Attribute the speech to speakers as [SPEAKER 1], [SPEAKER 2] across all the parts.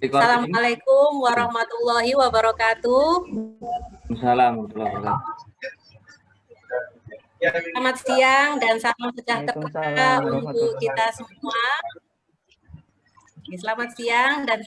[SPEAKER 1] Assalamualaikum warahmatullahi wabarakatuh.
[SPEAKER 2] Assalamualaikum.
[SPEAKER 1] Selamat siang dan salam sejahtera untuk kita semua. Selamat siang dan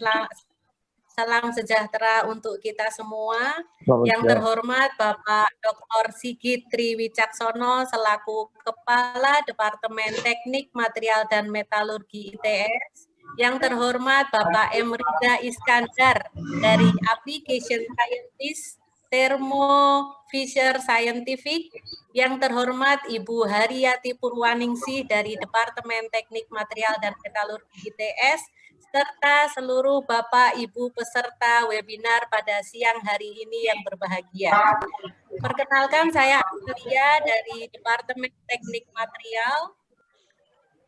[SPEAKER 1] salam sejahtera untuk kita semua. Yang terhormat Bapak Dr. Sigit Triwicaksono selaku Kepala Departemen Teknik Material dan Metalurgi ITS. Yang terhormat Bapak M. Riza Iskandar dari Application Scientist Thermo Fisher Scientific. Yang terhormat Ibu Haryati Purwaningsih dari Departemen Teknik Material dan Metalurgi ITS, serta seluruh Bapak Ibu peserta webinar pada siang hari ini yang berbahagia. Perkenalkan, saya Amelia dari Departemen Teknik Material,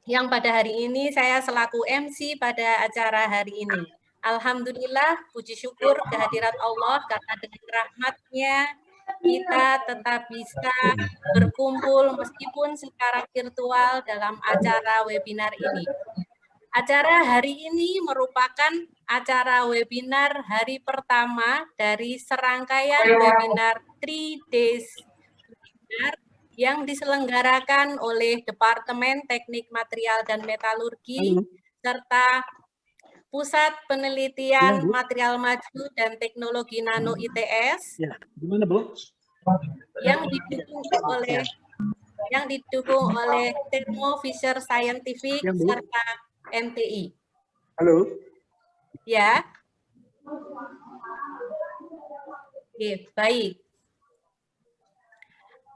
[SPEAKER 1] yang pada hari ini saya selaku MC pada acara hari ini. Alhamdulillah, puji syukur kehadirat Allah karena dengan rahmat-Nya kita tetap bisa berkumpul meskipun secara virtual dalam acara webinar ini. Acara hari ini merupakan acara webinar hari pertama dari serangkaian webinar 3 Days webinar yang diselenggarakan oleh Departemen Teknik Material dan Metalurgi serta Pusat Penelitian Material Maju dan Teknologi Nano ITS yang didukung oleh Thermo Fisher Scientific serta NTI.
[SPEAKER 3] Halo.
[SPEAKER 1] Ya. Oke, baik.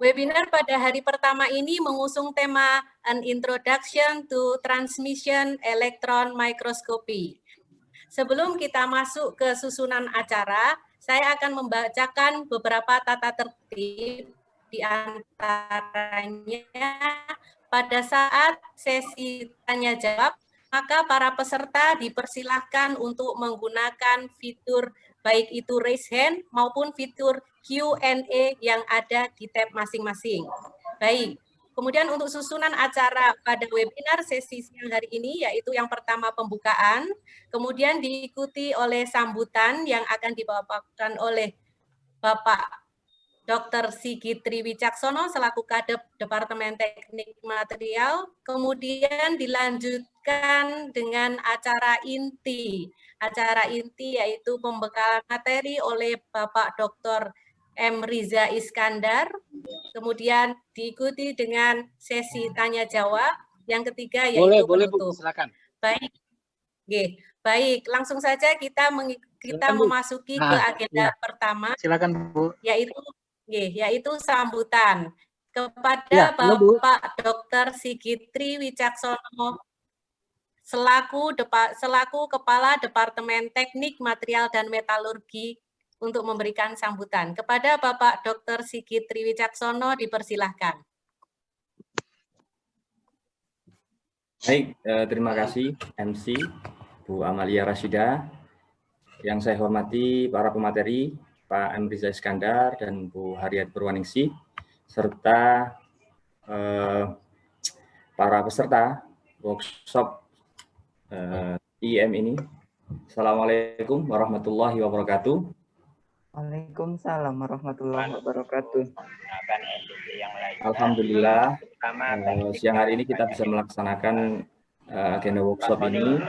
[SPEAKER 1] Webinar pada hari pertama ini mengusung tema An Introduction to Transmission Electron Microscopy. Sebelum kita masuk ke susunan acara, saya akan membacakan beberapa tata tertib di antaranya pada saat sesi tanya jawab, maka para peserta dipersilahkan untuk menggunakan fitur baik itu raise hand maupun fitur Q&A yang ada di tab masing-masing. Baik. Kemudian untuk susunan acara pada webinar sesi siang hari ini, yaitu yang pertama pembukaan, kemudian diikuti oleh sambutan yang akan dibawakan oleh Bapak Dr. Sigit Triwicaksono selaku Kadep Departemen Teknik Material, kemudian dilanjutkan dengan acara inti. Acara inti yaitu pembekalan materi oleh Bapak Dr. M. Riza Iskandar, kemudian diikuti dengan sesi tanya jawab, yang ketiga yaitu penutup.
[SPEAKER 3] Silakan.
[SPEAKER 1] Baik, baik, langsung saja kita memasuki ke agenda pertama.
[SPEAKER 3] Silakan Bu.
[SPEAKER 1] Yaitu sambutan kepada Bapak Dr. Sigit Triwicaksono selaku Kepala Departemen Teknik Material dan Metalurgi untuk memberikan sambutan. Kepada Bapak Dr. Sigit Triwicaksono dipersilahkan.
[SPEAKER 2] Baik, terima kasih MC Bu Amalia Rasida. Yang saya hormati para pemateri, Pak M. Riza Iskandar dan Bu Haryati Purwaningsih, serta para peserta workshop IM ini. Assalamualaikum warahmatullahi wabarakatuh.
[SPEAKER 4] Waalaikumsalam warahmatullahi wabarakatuh.
[SPEAKER 2] Alhamdulillah, siang hari ini kita bisa melaksanakan agenda workshop ini.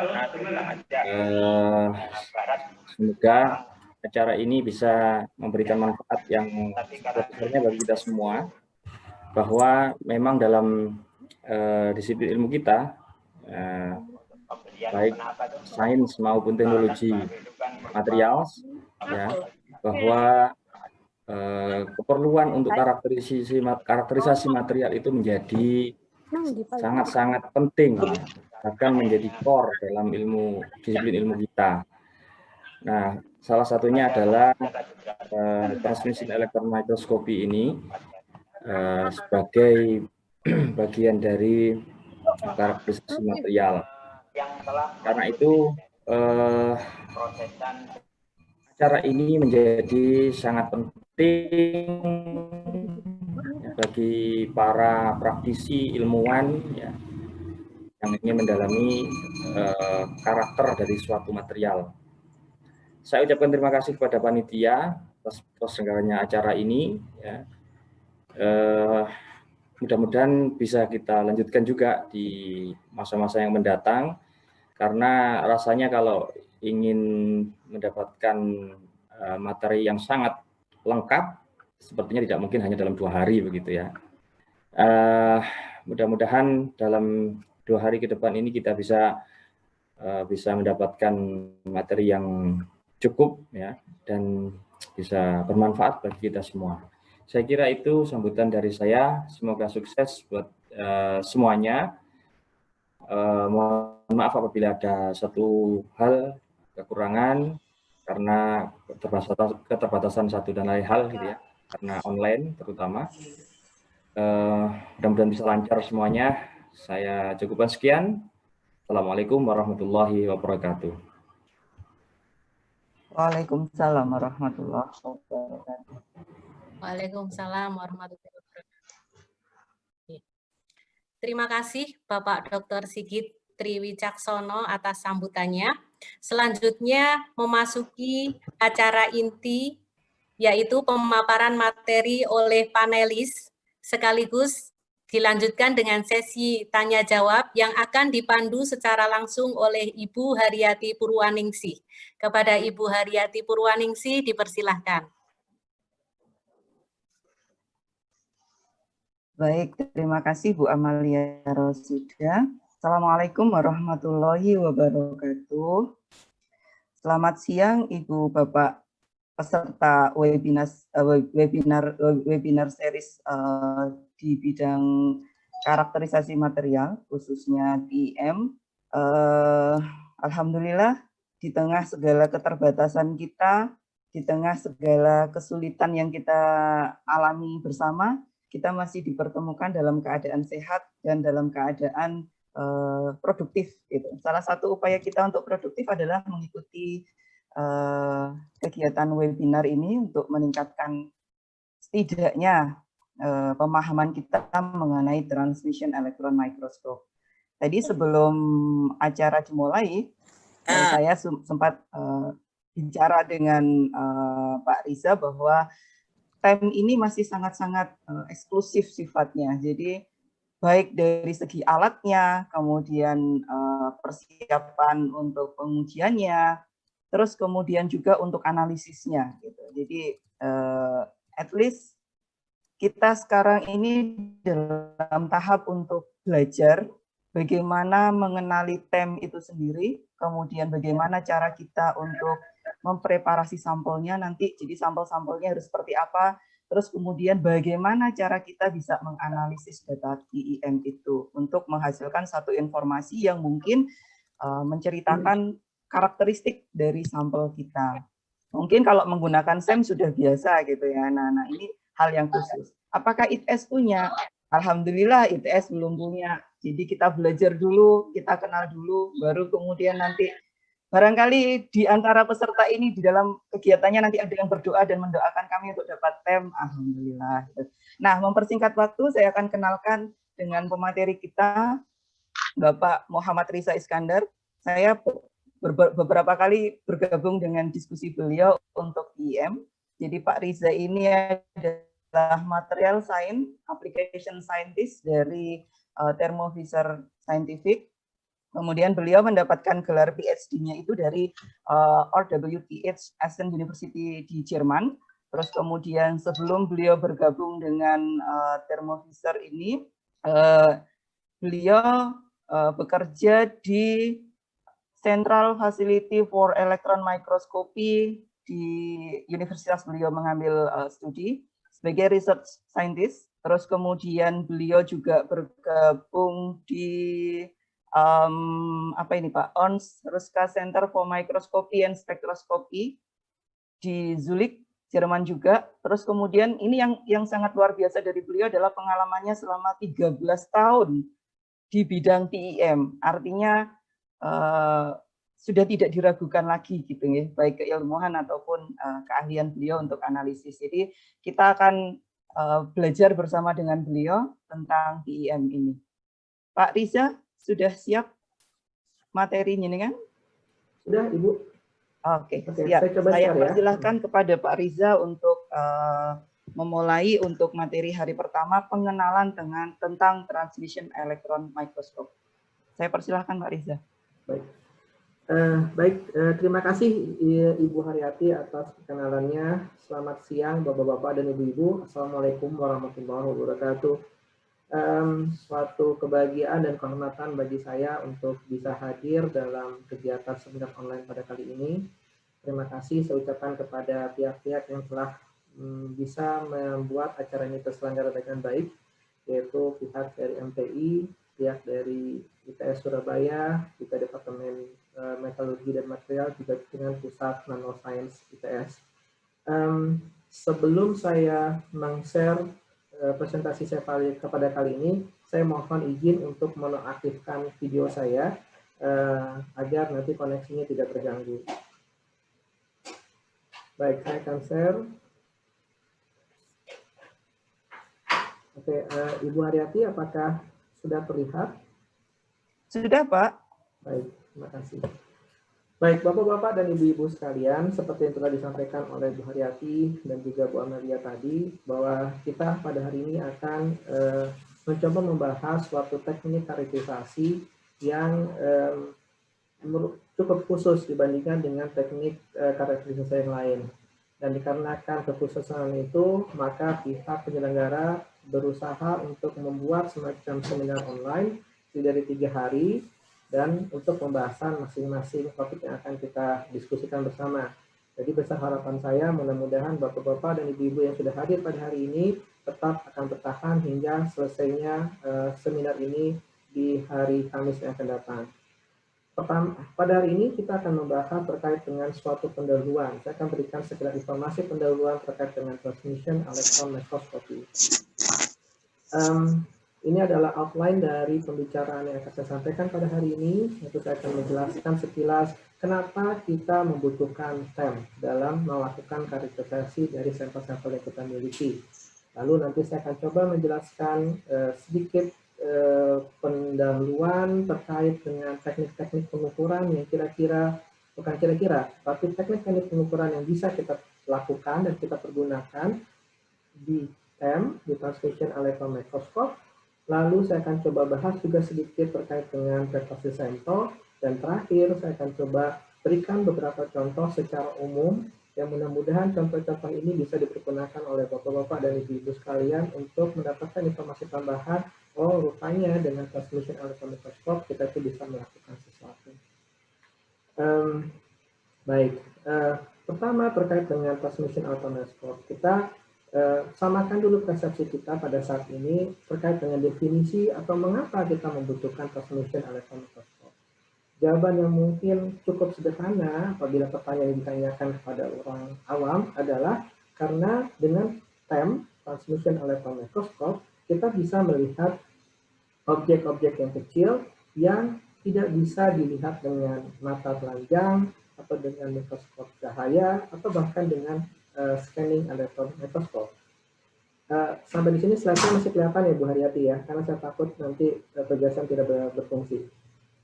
[SPEAKER 2] Semoga acara ini bisa memberikan manfaat yang besarnya bagi kita semua, bahwa memang dalam disiplin ilmu kita, baik sains maupun teknologi material, ya, bahwa keperluan untuk karakterisasi material itu menjadi sangat-sangat penting, bahkan menjadi core dalam disiplin ilmu kita. Nah, salah satunya adalah transmission electron microscopy ini sebagai bagian dari karakterisasi material. Karena itu acara ini menjadi sangat penting bagi para praktisi ilmuwan, ya, yang ingin mendalami karakter dari suatu material. Saya ucapkan terima kasih kepada panitia atas terselenggaranya acara ini. Ya. Mudah-mudahan bisa kita lanjutkan juga di masa-masa yang mendatang, karena rasanya kalau ingin mendapatkan materi yang sangat lengkap, sepertinya tidak mungkin hanya dalam 2 hari begitu ya. Mudah-mudahan dalam 2 hari ke depan ini kita bisa mendapatkan materi yang cukup ya, dan bisa bermanfaat bagi kita semua. Saya kira itu sambutan dari saya. Semoga sukses buat semuanya. Mohon maaf apabila ada satu hal kekurangan karena keterbatasan satu dan lain hal gitu ya, karena online terutama. Mudah-mudahan bisa lancar semuanya. Saya cukupkan sekian. Assalamualaikum warahmatullahi wabarakatuh.
[SPEAKER 4] Waalaikumsalam warahmatullahi wabarakatuh.
[SPEAKER 1] Waalaikumsalam warahmatullahi wabarakatuh. Terima kasih Bapak Dr. Sigit Triwicaksono atas sambutannya. Selanjutnya memasuki acara inti, yaitu pemaparan materi oleh panelis, sekaligus dilanjutkan dengan sesi tanya-jawab yang akan dipandu secara langsung oleh Ibu Haryati Purwaningsih. Kepada Ibu Haryati Purwaningsih, dipersilahkan.
[SPEAKER 4] Baik, terima kasih Bu Amalia Rosida. Assalamualaikum warahmatullahi wabarakatuh. Selamat siang Ibu Bapak peserta webinar series di bidang karakterisasi material, khususnya TEM. Alhamdulillah, di tengah segala keterbatasan kita, di tengah segala kesulitan yang kita alami bersama, kita masih dipertemukan dalam keadaan sehat dan dalam keadaan produktif. Gitu. Salah satu upaya kita untuk produktif adalah mengikuti kegiatan webinar ini untuk meningkatkan setidaknya pemahaman kita mengenai transmission electron microscope. Tadi sebelum acara dimulai, saya sempat bicara dengan Pak Riza bahwa TEM ini masih sangat-sangat eksklusif sifatnya. Jadi baik dari segi alatnya, kemudian persiapan untuk pengujiannya, terus kemudian juga untuk analisisnya. Gitu. Jadi at least kita sekarang ini dalam tahap untuk belajar bagaimana mengenali TEM itu sendiri, kemudian bagaimana cara kita untuk mempreparasi sampelnya nanti, jadi sampel-sampelnya harus seperti apa, terus kemudian bagaimana cara kita bisa menganalisis data TEM itu untuk menghasilkan satu informasi yang mungkin menceritakan karakteristik dari sampel kita. Mungkin kalau menggunakan SEM sudah biasa gitu ya, nah ini hal yang khusus. Apakah ITS punya? Alhamdulillah ITS belum punya. Jadi kita belajar dulu, kita kenal dulu, baru kemudian nanti barangkali di antara peserta ini di dalam kegiatannya nanti ada yang berdoa dan mendoakan kami untuk dapat TEM. Alhamdulillah. Nah, mempersingkat waktu, saya akan kenalkan dengan pemateri kita, Bapak Muhammad Riza Iskandar. Saya beberapa kali bergabung dengan diskusi beliau untuk IEM. Jadi Pak Riza ini adalah Material Science Application Scientist dari Thermo Fisher Scientific. Kemudian beliau mendapatkan gelar PhD-nya itu dari RWTH Essen University di Jerman. Terus kemudian sebelum beliau bergabung dengan Thermo Fisher ini, beliau bekerja di Central Facility for Electron Microscopy di universitas beliau mengambil studi sebagai research scientist. Terus kemudian beliau juga bergabung di ONS Ruska Center for Microscopy and Spectroscopy di Zurich, Jerman juga. Terus kemudian ini yang sangat luar biasa dari beliau adalah pengalamannya selama 13 tahun di bidang TEM. Artinya sudah tidak diragukan lagi gitu ya, baik keilmuan ataupun keahlian beliau untuk analisis. Jadi kita akan belajar bersama dengan beliau tentang TEM ini. Pak Riza, sudah siap materinya nih kan?
[SPEAKER 3] Sudah, Ibu.
[SPEAKER 4] Oke,
[SPEAKER 3] Oke,
[SPEAKER 4] siap.
[SPEAKER 3] saya coba
[SPEAKER 4] Saya
[SPEAKER 3] share ya.
[SPEAKER 4] persilahkan kepada Pak Riza untuk memulai untuk materi hari pertama pengenalan tentang Transmission Electron Microscope. Saya persilahkan Pak Riza.
[SPEAKER 3] Baik, terima kasih Ibu Haryati atas perkenalannya. Selamat siang Bapak-Bapak dan Ibu-Ibu. Assalamualaikum warahmatullahi wabarakatuh. Suatu kebahagiaan dan kehormatan bagi saya untuk bisa hadir dalam kegiatan seminar online pada kali ini. Terima kasih saya ucapkan kepada pihak-pihak yang telah bisa membuat acara ini terselenggara dengan baik, yaitu pihak dari MTI, pihak dari ITS Surabaya, juga Departemen Metalurgi dan Material, juga dengan Pusat Nanoscience ITS. Sebelum saya meng-share presentasi saya kepada kali ini, saya mohon izin untuk menonaktifkan video saya agar nanti koneksinya tidak terganggu. Baik, saya akan share. Oke, Ibu Haryati, apakah sudah terlihat?
[SPEAKER 4] Sudah, Pak.
[SPEAKER 3] Baik, terima kasih. Baik, Bapak-Bapak dan Ibu-Ibu sekalian, seperti yang telah disampaikan oleh Bu Haryati dan juga Bu Amalia tadi, bahwa kita pada hari ini akan mencoba membahas suatu teknik karakterisasi yang cukup khusus dibandingkan dengan teknik karakterisasi yang lain. Dan dikarenakan kekhususan itu, maka pihak penyelenggara berusaha untuk membuat semacam seminar online dari 3 hari, dan untuk pembahasan masing-masing topik yang akan kita diskusikan bersama. Jadi besar harapan saya mudah-mudahan Bapak-Bapak dan Ibu-Ibu yang sudah hadir pada hari ini tetap akan bertahan hingga selesainya seminar ini di hari Kamis yang akan datang. Pada hari ini kita akan membahas terkait dengan suatu pendahuluan. Saya akan berikan sekilas informasi pendahuluan terkait dengan transmission electron microscopy. Ini adalah outline dari pembicaraan yang akan saya sampaikan pada hari ini. Yaitu saya akan menjelaskan sekilas kenapa kita membutuhkan TEM dalam melakukan karakterisasi dari sampel-sampel yang kita miliki. Lalu nanti saya akan coba menjelaskan sedikit pendahuluan terkait dengan teknik-teknik pengukuran yang bukan kira-kira, tapi teknik-teknik pengukuran yang bisa kita lakukan dan kita pergunakan di TEM, di Transmission Electron Microscope. Lalu saya akan coba bahas juga sedikit terkait dengan reaksi sampel, dan terakhir saya akan coba berikan beberapa contoh secara umum yang mudah-mudahan contoh-contoh ini bisa dipergunakan oleh Bapak-Bapak dan Ibu-Ibu sekalian untuk mendapatkan informasi tambahan. Oh, rupanya dengan transmission electron microscope kita tuh bisa melakukan sesuatu. Baik, pertama terkait dengan transmission electron microscope, kita samakan dulu persepsi kita pada saat ini terkait dengan definisi atau mengapa kita membutuhkan transmission electron microscope. Jawaban yang mungkin cukup sederhana apabila pertanyaan ditanyakan kepada orang awam adalah karena dengan TEM, transmission electron microscope, kita bisa melihat objek-objek yang kecil yang tidak bisa dilihat dengan mata telanjang atau dengan mikroskop cahaya atau bahkan dengan scanning electron microscope. Sampai di sini slide-nya masih kelihatan ya Bu Haryati ya, karena saya takut nanti penjelasan tidak berfungsi.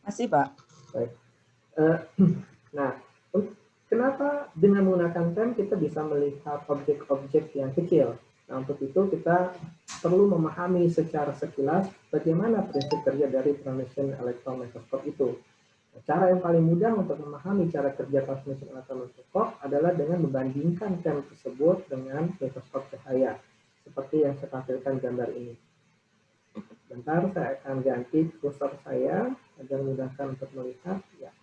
[SPEAKER 4] Masih Pak.
[SPEAKER 3] Baik. Nah, kenapa dengan menggunakan TEM kita bisa melihat objek-objek yang kecil? Nah, untuk itu kita perlu memahami secara sekilas bagaimana prinsip kerja dari transmission electron microscope itu. Cara yang paling mudah untuk memahami cara kerja transmission electron microscope adalah dengan membandingkan TEM tersebut dengan mikroskop cahaya, seperti yang saya tampilkan gambar ini. Bentar, saya akan ganti kursor saya agar mudahkan untuk melihat. Ya.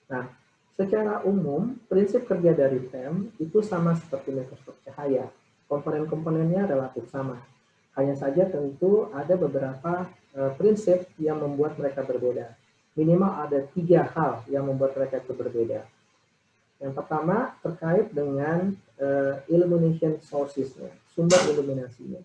[SPEAKER 3] Nah, secara umum, prinsip kerja dari TEM itu sama seperti mikroskop cahaya. Komponen-komponennya relatif sama. Hanya saja tentu ada beberapa prinsip yang membuat mereka berbeda. Minimal ada 3 hal yang membuat mereka itu berbeda. Yang pertama terkait dengan illumination sources-nya, sumber iluminasinya.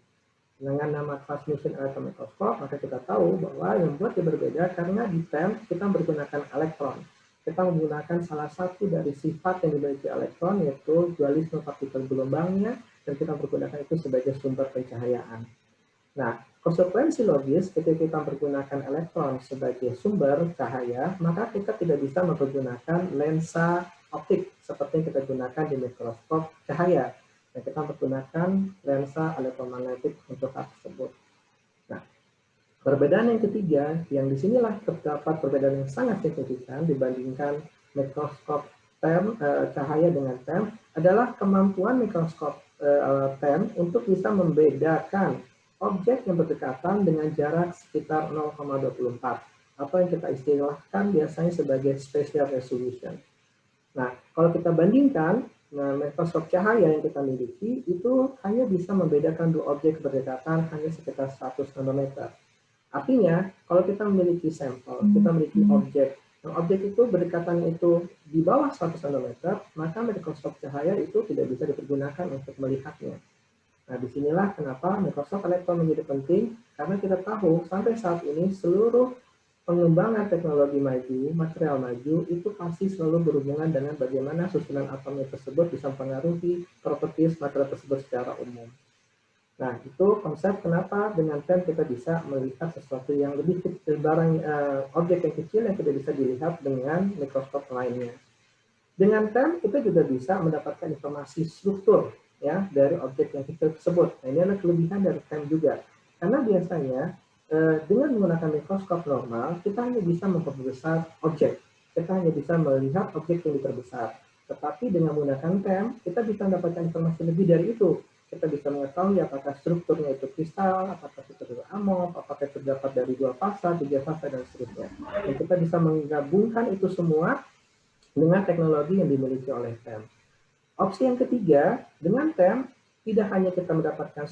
[SPEAKER 3] Dengan nama transmission electron microscope, maka kita tahu bahwa yang membuat dia berbeda karena di TEM kita menggunakan elektron. Kita menggunakan salah satu dari sifat yang dimiliki elektron, yaitu dualisme partikel gelombangnya, dan kita menggunakan itu sebagai sumber pencahayaan. Nah, konsekuensi logis ketika kita menggunakan elektron sebagai sumber cahaya, maka kita tidak bisa mempergunakan lensa optik seperti yang kita gunakan di mikroskop cahaya. Dan kita menggunakan lensa elektromagnetik untuk hal tersebut. Nah, perbedaan yang ketiga, yang disinilah terdapat perbedaan yang sangat signifikan dibandingkan mikroskop TEM, cahaya dengan TEM, adalah kemampuan mikroskop TEM untuk bisa membedakan objek yang berdekatan dengan jarak sekitar 0,24 atau yang kita istilahkan biasanya sebagai spatial resolution. Nah, kalau kita bandingkan, mikroskop cahaya yang kita miliki itu hanya bisa membedakan dua objek berdekatan hanya sekitar 100 nanometer. Artinya, kalau kita memiliki sampel, kita memiliki objek, yang objek itu berdekatan itu di bawah 100 nanometer, maka mikroskop cahaya itu tidak bisa dipergunakan untuk melihatnya. Nah, disinilah kenapa mikroskop elektron menjadi penting, karena kita tahu sampai saat ini seluruh pengembangan teknologi maju, material maju, itu pasti selalu berhubungan dengan bagaimana susunan atomnya tersebut bisa mempengaruhi properties material tersebut secara umum. Nah, itu konsep kenapa dengan TEM kita bisa melihat sesuatu yang lebih kecil, objek yang kecil yang tidak bisa dilihat dengan mikroskop lainnya. Dengan TEM kita juga bisa mendapatkan informasi struktur ya dari objek yang kecil tersebut. Nah, ini adalah kelebihan dari TEM juga. Karena biasanya dengan menggunakan mikroskop normal, kita hanya bisa memperbesar objek. Kita hanya bisa melihat objek yang diperbesar. Tetapi dengan menggunakan TEM, kita bisa mendapatkan informasi lebih dari itu. Kita bisa mengetahui apakah strukturnya itu kristal, apakah itu amorf, apakah terdapat dari 2 fasa, 3 fasa, dan seterusnya. Dan kita bisa menggabungkan itu semua dengan teknologi yang dimiliki oleh TEM. Opsi yang ketiga, dengan TEM, tidak hanya kita mendapatkan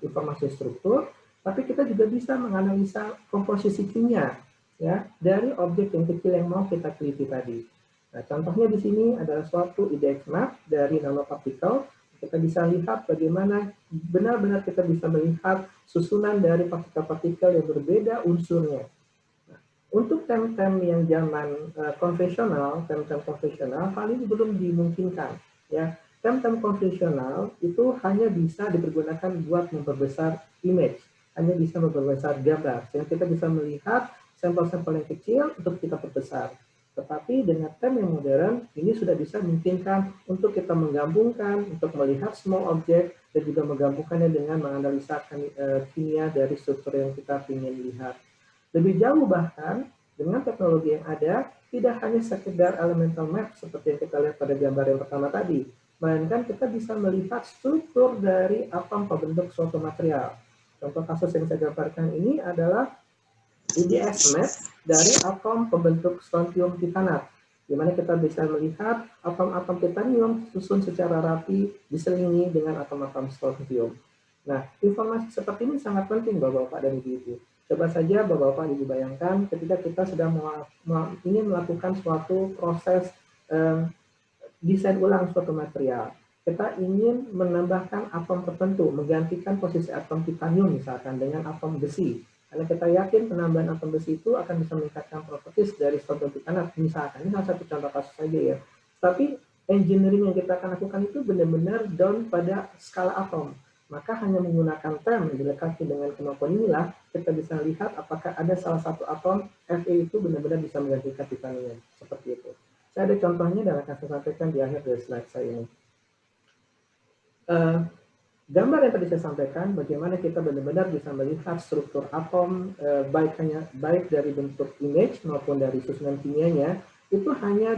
[SPEAKER 3] informasi struktur, tapi kita juga bisa menganalisa komposisi kimia ya dari objek yang kecil yang mau kita teliti tadi. Nah, contohnya di sini adalah suatu IDX map dari nanopartikel. Kita bisa lihat bagaimana benar-benar kita bisa melihat susunan dari partikel-partikel yang berbeda unsurnya. Nah, untuk TEM-TEM yang zaman konvensional, TEM-TEM konvensional, hal ini belum dimungkinkan. Ya, TEM-TEM konvensional itu hanya bisa dipergunakan buat memperbesar image. Hanya bisa memperbesar gambar, sehingga kita bisa melihat sampel-sampel yang kecil untuk kita perbesar. Tetapi dengan TEM yang modern, ini sudah bisa memungkinkan untuk kita menggabungkan, untuk melihat semua objek, dan juga menggabungkannya dengan menganalisa kimia dari struktur yang kita ingin lihat. Lebih jauh bahkan, dengan teknologi yang ada, tidak hanya sekedar elemental map seperti yang kita lihat pada gambar yang pertama tadi, melainkan kita bisa melihat struktur dari atom pembentuk suatu material. Contoh kasus yang saya gambarkan ini adalah IDX map dari atom pembentuk strontium titanat, di mana kita bisa melihat atom-atom titanium susun secara rapi diselingi dengan atom-atom strontium. Nah, informasi seperti ini sangat penting Bapak-Bapak dan Ibu-Ibu. Coba saja Bapak-Bapak Ibu bayangkan ketika kita sedang ingin melakukan suatu proses desain ulang suatu material. Kita ingin menambahkan atom tertentu, menggantikan posisi atom titanium misalkan dengan atom besi. Karena kita yakin penambahan atom besi itu akan bisa meningkatkan properties dari strontium titanat. Misalkan, ini salah satu contoh kasus saja ya. Tapi engineering yang kita akan lakukan itu benar-benar down pada skala atom. Maka hanya menggunakan TEM yang dilengkapi dengan kemampuan inilah, kita bisa lihat apakah ada salah satu atom Fe itu benar-benar bisa menggantikan titanium. Seperti itu. Saya ada contohnya dan akan saya sampaikan di akhir dari slide saya ini. Gambar yang tadi saya sampaikan, bagaimana kita benar-benar bisa melihat struktur atom, baik dari bentuk image maupun dari susunan kimianya, itu hanya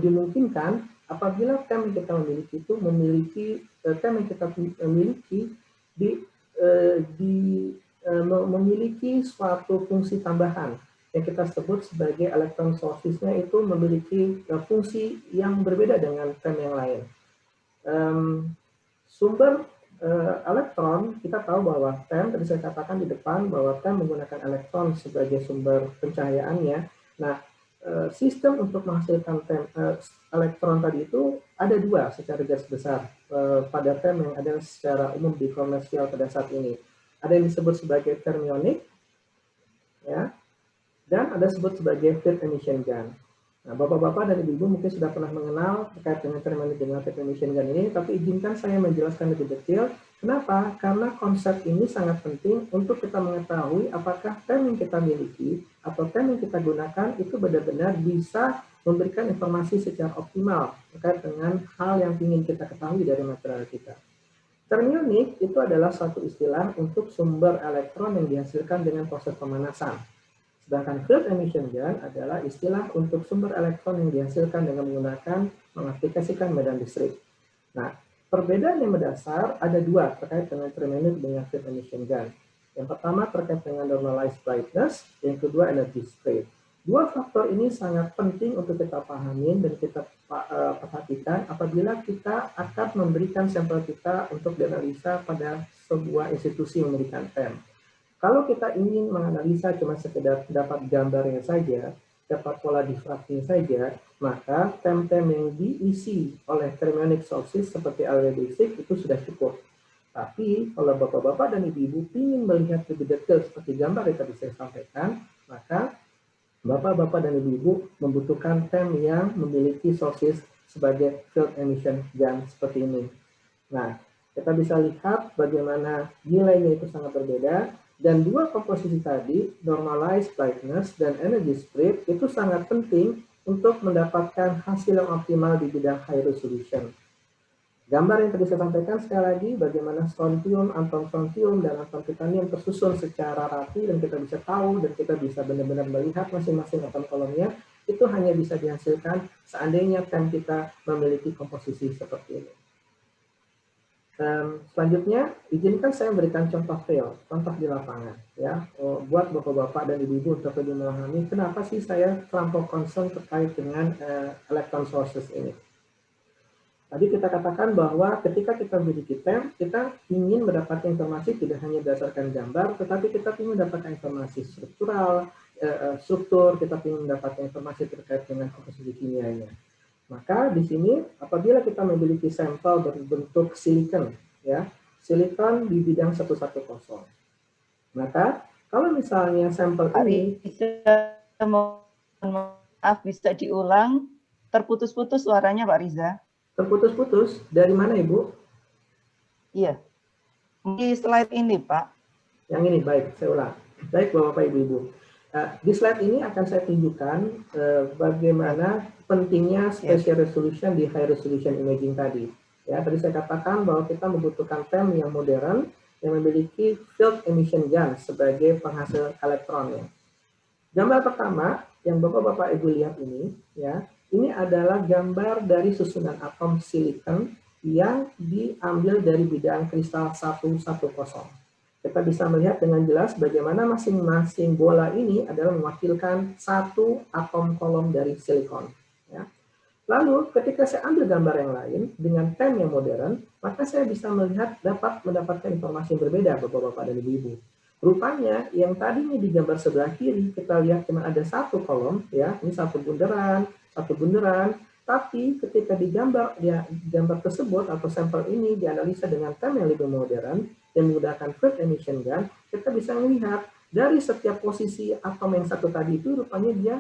[SPEAKER 3] dimungkinkan apabila TEM yang kita memiliki itu memiliki suatu fungsi tambahan yang kita sebut sebagai electron sources-nya itu memiliki fungsi yang berbeda dengan TEM yang lain. Sumber elektron, kita tahu bahwa TEM, tadi saya katakan di depan bahwa TEM menggunakan elektron sebagai sumber pencahayaannya. Nah, sistem untuk menghasilkan elektron tadi itu ada dua secara garis besar pada TEM yang ada secara umum di komersial pada saat ini. Ada yang disebut sebagai fermionic, ya, dan ada disebut sebagai field emission gun. Nah, Bapak-Bapak dan Ibu-Ibu mungkin sudah pernah mengenal terkait dengan thermal generated emission gun ini, tapi izinkan saya menjelaskan lebih detail. Kenapa? Karena konsep ini sangat penting untuk kita mengetahui apakah TEM yang kita miliki atau TEM yang kita gunakan itu benar-benar bisa memberikan informasi secara optimal terkait dengan hal yang ingin kita ketahui dari material kita. Thermionic itu adalah suatu istilah untuk sumber elektron yang dihasilkan dengan proses pemanasan. Sedangkan field emission gun adalah istilah untuk sumber elektron yang dihasilkan dengan menggunakan mengaplikasikan medan listrik. Nah, perbedaan yang mendasar ada dua terkait dengan thermionic dengan field emission gun. Yang pertama terkait dengan normalized brightness, yang kedua energy spread. Dua faktor ini sangat penting untuk kita pahami dan kita perhatikan apabila kita akan memberikan sampel kita untuk dianalisa pada sebuah institusi yang memberikan TEM. Kalau kita ingin menganalisa cuma sekedar dapat gambarnya saja, dapat pola difraksinya saja, maka TEM-TEM yang diisi oleh thermionic sources seperti LW basic itu sudah cukup. Tapi kalau Bapak-Bapak dan Ibu-Ibu ingin melihat lebih detail seperti gambar yang tadi saya sampaikan, maka Bapak-Bapak dan Ibu-Ibu membutuhkan TEM yang memiliki sources sebagai field emission gun seperti ini. Nah, kita bisa lihat bagaimana nilainya itu sangat berbeda. Dan dua komposisi tadi, normalized brightness dan energy spread, itu sangat penting untuk mendapatkan hasil yang optimal di bidang high resolution. Gambar yang tadi saya sampaikan sekali lagi, bagaimana strontium, anton-strontium, dan atom titanium tersusun secara rapi, dan kita bisa tahu, dan kita bisa benar-benar melihat masing-masing atom kolomnya, itu hanya bisa dihasilkan seandainya TEM kita memiliki komposisi seperti ini. Selanjutnya, izinkan saya memberikan contoh real, contoh di lapangan, ya, buat Bapak-Bapak dan Ibu-Ibu untuk lebih memahami kenapa sih saya terlampau concern terkait dengan electron sources ini. Tadi kita katakan bahwa ketika kita memiliki TEM, kita ingin mendapatkan informasi tidak hanya berdasarkan gambar, tetapi kita ingin mendapatkan informasi struktural, struktur, kita ingin mendapatkan informasi terkait dengan komposisi kimianya. Maka di sini apabila kita memiliki sampel berbentuk silikon, ya, silikon di bidang 110. Maka kalau misalnya sampel ini
[SPEAKER 4] maaf bisa diulang, terputus-putus suaranya Pak Riza.
[SPEAKER 3] Terputus-putus dari mana Ibu?
[SPEAKER 4] Iya. Di slide ini Pak.
[SPEAKER 3] Yang ini baik, saya ulang. Baik Bapak Ibu-Ibu. Di slide ini akan saya tunjukkan bagaimana pentingnya spatial resolution di high resolution imaging tadi. Ya, tadi saya katakan bahwa kita membutuhkan TEM yang modern yang memiliki field emission gun sebagai penghasil elektron. Gambar pertama yang Bapak-Bapak Ibu lihat ini, ya, ini adalah gambar dari susunan atom silikon yang diambil dari bidang kristal 110. Kita bisa melihat dengan jelas bagaimana masing-masing bola ini adalah mewakilkan satu atom kolom dari silikon. Ya. Lalu ketika saya ambil gambar yang lain dengan TEM yang modern, maka saya bisa dapat mendapatkan informasi yang berbeda Bapak-Bapak dan Ibu-Ibu. Rupanya yang tadinya di gambar sebelah kiri kita lihat cuma ada satu kolom, ya, ini satu bunderan, tapi ketika digambar gambar tersebut atau sampel ini dianalisa dengan TEM yang lebih modern dan menggunakan field emission gun, kita bisa melihat dari setiap posisi atom yang satu tadi itu rupanya dia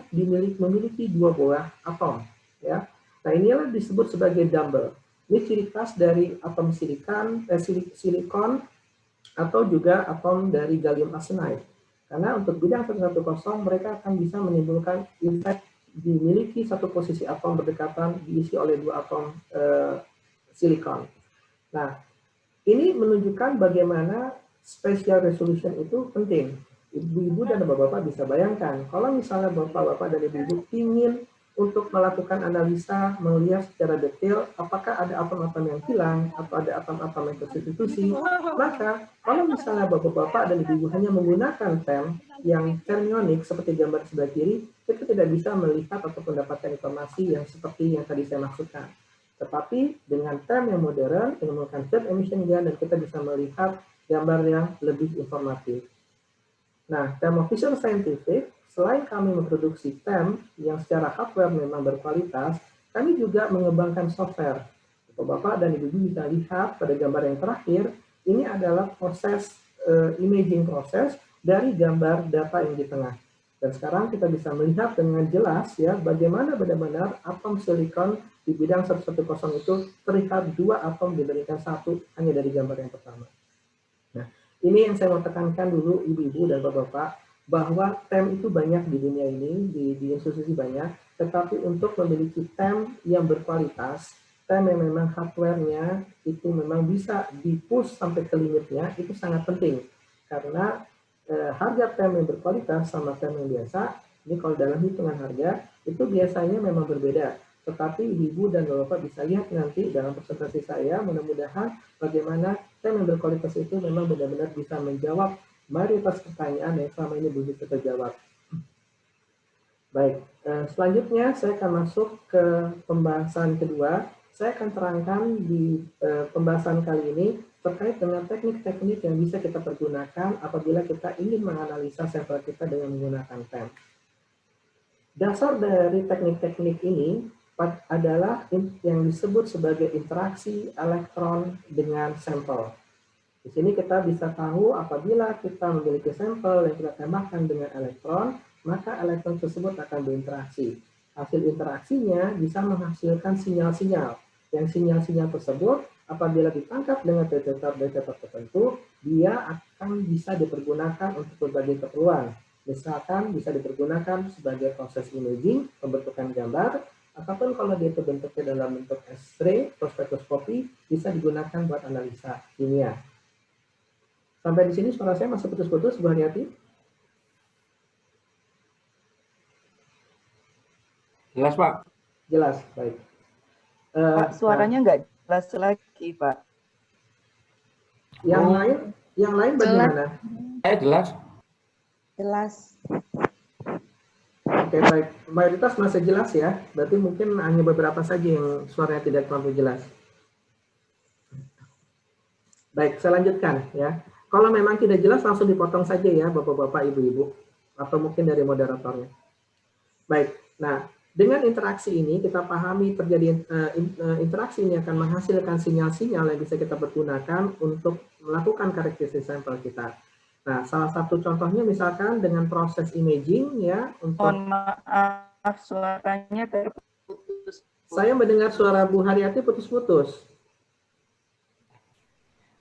[SPEAKER 3] memiliki dua buah atom, ya. Nah, inilah disebut sebagai dumbbell. Ini ciri khas dari atom silikon atau juga atom dari gallium arsenide. Karena untuk bidang 110 mereka akan bisa menimbulkan efek dimiliki satu posisi atom berdekatan diisi oleh dua atom silikon. Nah, ini menunjukkan bagaimana spatial resolution itu penting. Ibu-ibu dan bapak-bapak bisa bayangkan, kalau misalnya bapak-bapak dan ibu-ibu ingin untuk melakukan analisa, melihat secara detail apakah ada atom-atom yang hilang atau ada atom-atom yang tersubstitusi, maka kalau misalnya bapak-bapak dan ibu-ibu hanya menggunakan TEM yang thermionic seperti gambar sebelah kiri, kita tidak bisa melihat atau mendapatkan informasi yang seperti yang tadi saya maksudkan. Tetapi dengan TEM yang modern, yang menggunakan field emission gun, dan kita bisa melihat gambar yang lebih informatif. Nah, TEM Official Scientific, selain kami memproduksi TEM yang secara hardware memang berkualitas, kami juga mengembangkan software. Bapak dan Ibu bisa lihat pada gambar yang terakhir, ini adalah proses imaging proses dari gambar data yang di tengah. Dan sekarang kita bisa melihat dengan jelas ya bagaimana benar-benar atom silikon di bidang 110 itu terlihat 2 atom dibandingkan 1 hanya dari gambar yang pertama. Nah, ini yang saya mau tekankan dulu ibu-ibu dan bapak-bapak, bahwa TEM itu banyak di dunia ini, di institusi banyak, tetapi untuk memiliki TEM yang berkualitas, TEM yang memang hardware-nya itu memang bisa di-push sampai ke limitnya, itu sangat penting. Karena harga TEM yang berkualitas sama TEM yang biasa, ini kalau dalam hitungan harga, itu biasanya memang berbeda. Tetapi ibu dan bapak bisa lihat nanti dalam presentasi saya, mudah-mudahan bagaimana TEM yang berkualitas itu memang benar-benar bisa menjawab mayoritas pertanyaan yang selama ini belum bisa terjawab. Baik, selanjutnya saya akan masuk ke pembahasan kedua. Saya akan terangkan di pembahasan kali ini terkait dengan teknik-teknik yang bisa kita pergunakan apabila kita ingin menganalisa sampel kita dengan menggunakan TEM. Dasar dari teknik-teknik ini adalah yang disebut sebagai interaksi elektron dengan sampel. Di sini kita bisa tahu apabila kita memiliki sampel yang kita tembakkan dengan elektron, maka elektron tersebut akan berinteraksi. Hasil interaksinya bisa menghasilkan sinyal-sinyal. Yang sinyal-sinyal tersebut apabila ditangkap dengan detektor tertentu, dia akan bisa dipergunakan untuk berbagai keperluan. Misalkan bisa dipergunakan sebagai proses imaging, pembentukan gambar, ataupun kalau dia bentuknya dalam bentuk X-ray, spektroskopi, bisa digunakan buat analisa kimia. Sampai di sini suara saya masih putus-putus, Bu Haryati?
[SPEAKER 2] Jelas, Pak?
[SPEAKER 3] Jelas, baik.
[SPEAKER 4] Pak, suaranya nggak jelas lagi, Pak.
[SPEAKER 3] Yang lain bagaimana?
[SPEAKER 2] Jelas.
[SPEAKER 5] Jelas.
[SPEAKER 3] Oke, baik. Mayoritas masih jelas ya. Berarti mungkin hanya beberapa saja yang suaranya tidak terlalu jelas. Baik, saya lanjutkan ya. Kalau memang tidak jelas langsung dipotong saja ya Bapak-bapak, Ibu-ibu, atau mungkin dari moderatornya. Baik. Nah, dengan interaksi ini kita pahami terjadi interaksi ini akan menghasilkan sinyal-sinyal yang bisa kita pergunakan untuk melakukan karakteristik sampel kita. Nah, salah satu contohnya misalkan dengan proses imaging ya untuk.
[SPEAKER 4] Mohon maaf, suaranya terputus.
[SPEAKER 3] Saya mendengar suara Bu Haryati putus-putus.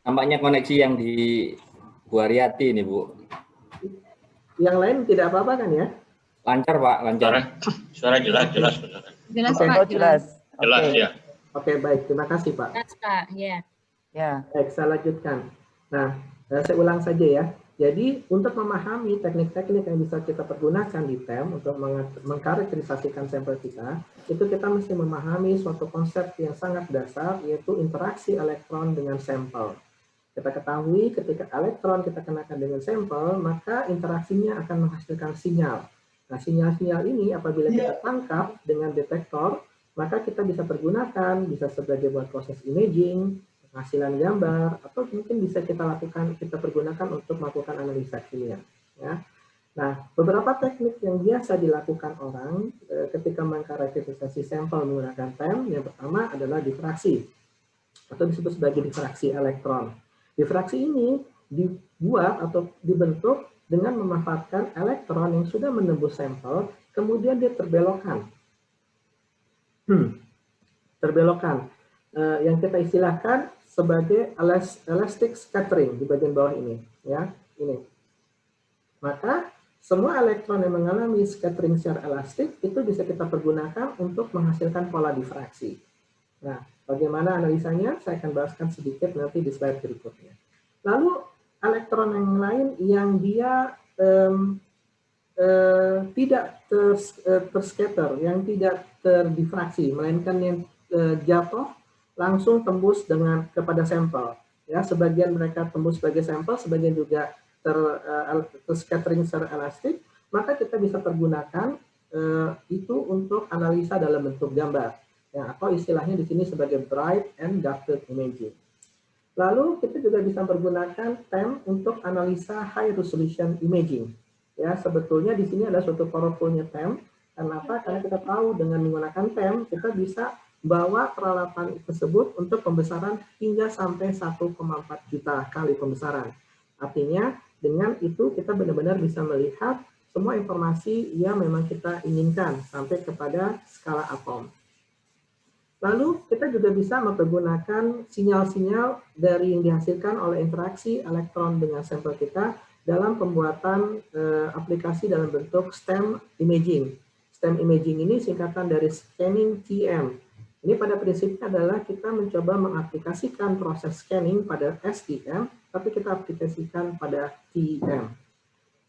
[SPEAKER 2] Nampaknya koneksi yang di Bu Haryati ini, Bu.
[SPEAKER 3] Yang lain tidak apa-apa kan ya?
[SPEAKER 2] Lancar, Pak, lancar.
[SPEAKER 6] Suara jelas.
[SPEAKER 5] Jelas,
[SPEAKER 3] Oke.
[SPEAKER 5] Pak.
[SPEAKER 4] Jelas.
[SPEAKER 6] Jelas,
[SPEAKER 4] Oke.
[SPEAKER 6] ya.
[SPEAKER 3] Oke, baik. Terima kasih, Pak.
[SPEAKER 1] Jelas, Pak. Ya.
[SPEAKER 4] Ya.
[SPEAKER 3] Baik, saya lanjutkan. Nah, saya ulang saja ya. Jadi, untuk memahami teknik-teknik yang bisa kita pergunakan di TEM untuk mengkarakterisasikan sampel kita, itu kita mesti memahami suatu konsep yang sangat dasar, yaitu interaksi elektron dengan sampel. Kita ketahui ketika elektron kita kenakan dengan sampel, maka interaksinya akan menghasilkan sinyal. Nah, sinyal-sinyal ini apabila kita tangkap dengan detektor, maka kita bisa pergunakan, bisa sebagai buat proses imaging, penghasilan gambar, atau mungkin bisa kita pergunakan untuk melakukan analisa kimia. Ya. Nah, beberapa teknik yang biasa dilakukan orang ketika mengkarakterisasi sampel menggunakan TEM, yang pertama adalah difraksi, atau disebut sebagai difraksi elektron. Difraksi ini dibuat atau dibentuk dengan memanfaatkan elektron yang sudah menembus sampel, kemudian dia terbelokkan. Terbelokkan. Yang kita istilahkan sebagai elastic scattering di bagian bawah ini. Ya, ini. Maka, semua elektron yang mengalami scattering secara elastik, itu bisa kita pergunakan untuk menghasilkan pola difraksi. Nah, bagaimana analisanya? Saya akan bahaskan sedikit nanti di slide berikutnya. Lalu, elektron yang lain yang dia tidak terscatter, yang tidak terdifraksi, melainkan yang jatuh langsung tembus kepada sampel. Ya, sebagian mereka tembus sebagai sampel, sebagian juga terscattering secara elastik, maka kita bisa pergunakan itu untuk analisa dalam bentuk gambar. Ya, atau istilahnya di sini sebagai bright and dark imaging. Lalu kita juga bisa menggunakan TEM untuk analisa high resolution imaging. Ya, sebetulnya di sini ada suatu powerfulnya TEM. Kenapa? Karena kita tahu dengan menggunakan TEM kita bisa bawa peralatan tersebut untuk pembesaran hingga sampai 1,4 juta kali pembesaran. Artinya dengan itu kita benar-benar bisa melihat semua informasi yang memang kita inginkan sampai kepada skala atom. Lalu kita juga bisa mempergunakan sinyal-sinyal dari yang dihasilkan oleh interaksi elektron dengan sampel kita dalam pembuatan aplikasi dalam bentuk STEM imaging. STEM imaging ini singkatan dari scanning TM. Ini pada prinsipnya adalah kita mencoba mengaplikasikan proses scanning pada SEM, tapi kita aplikasikan pada TM.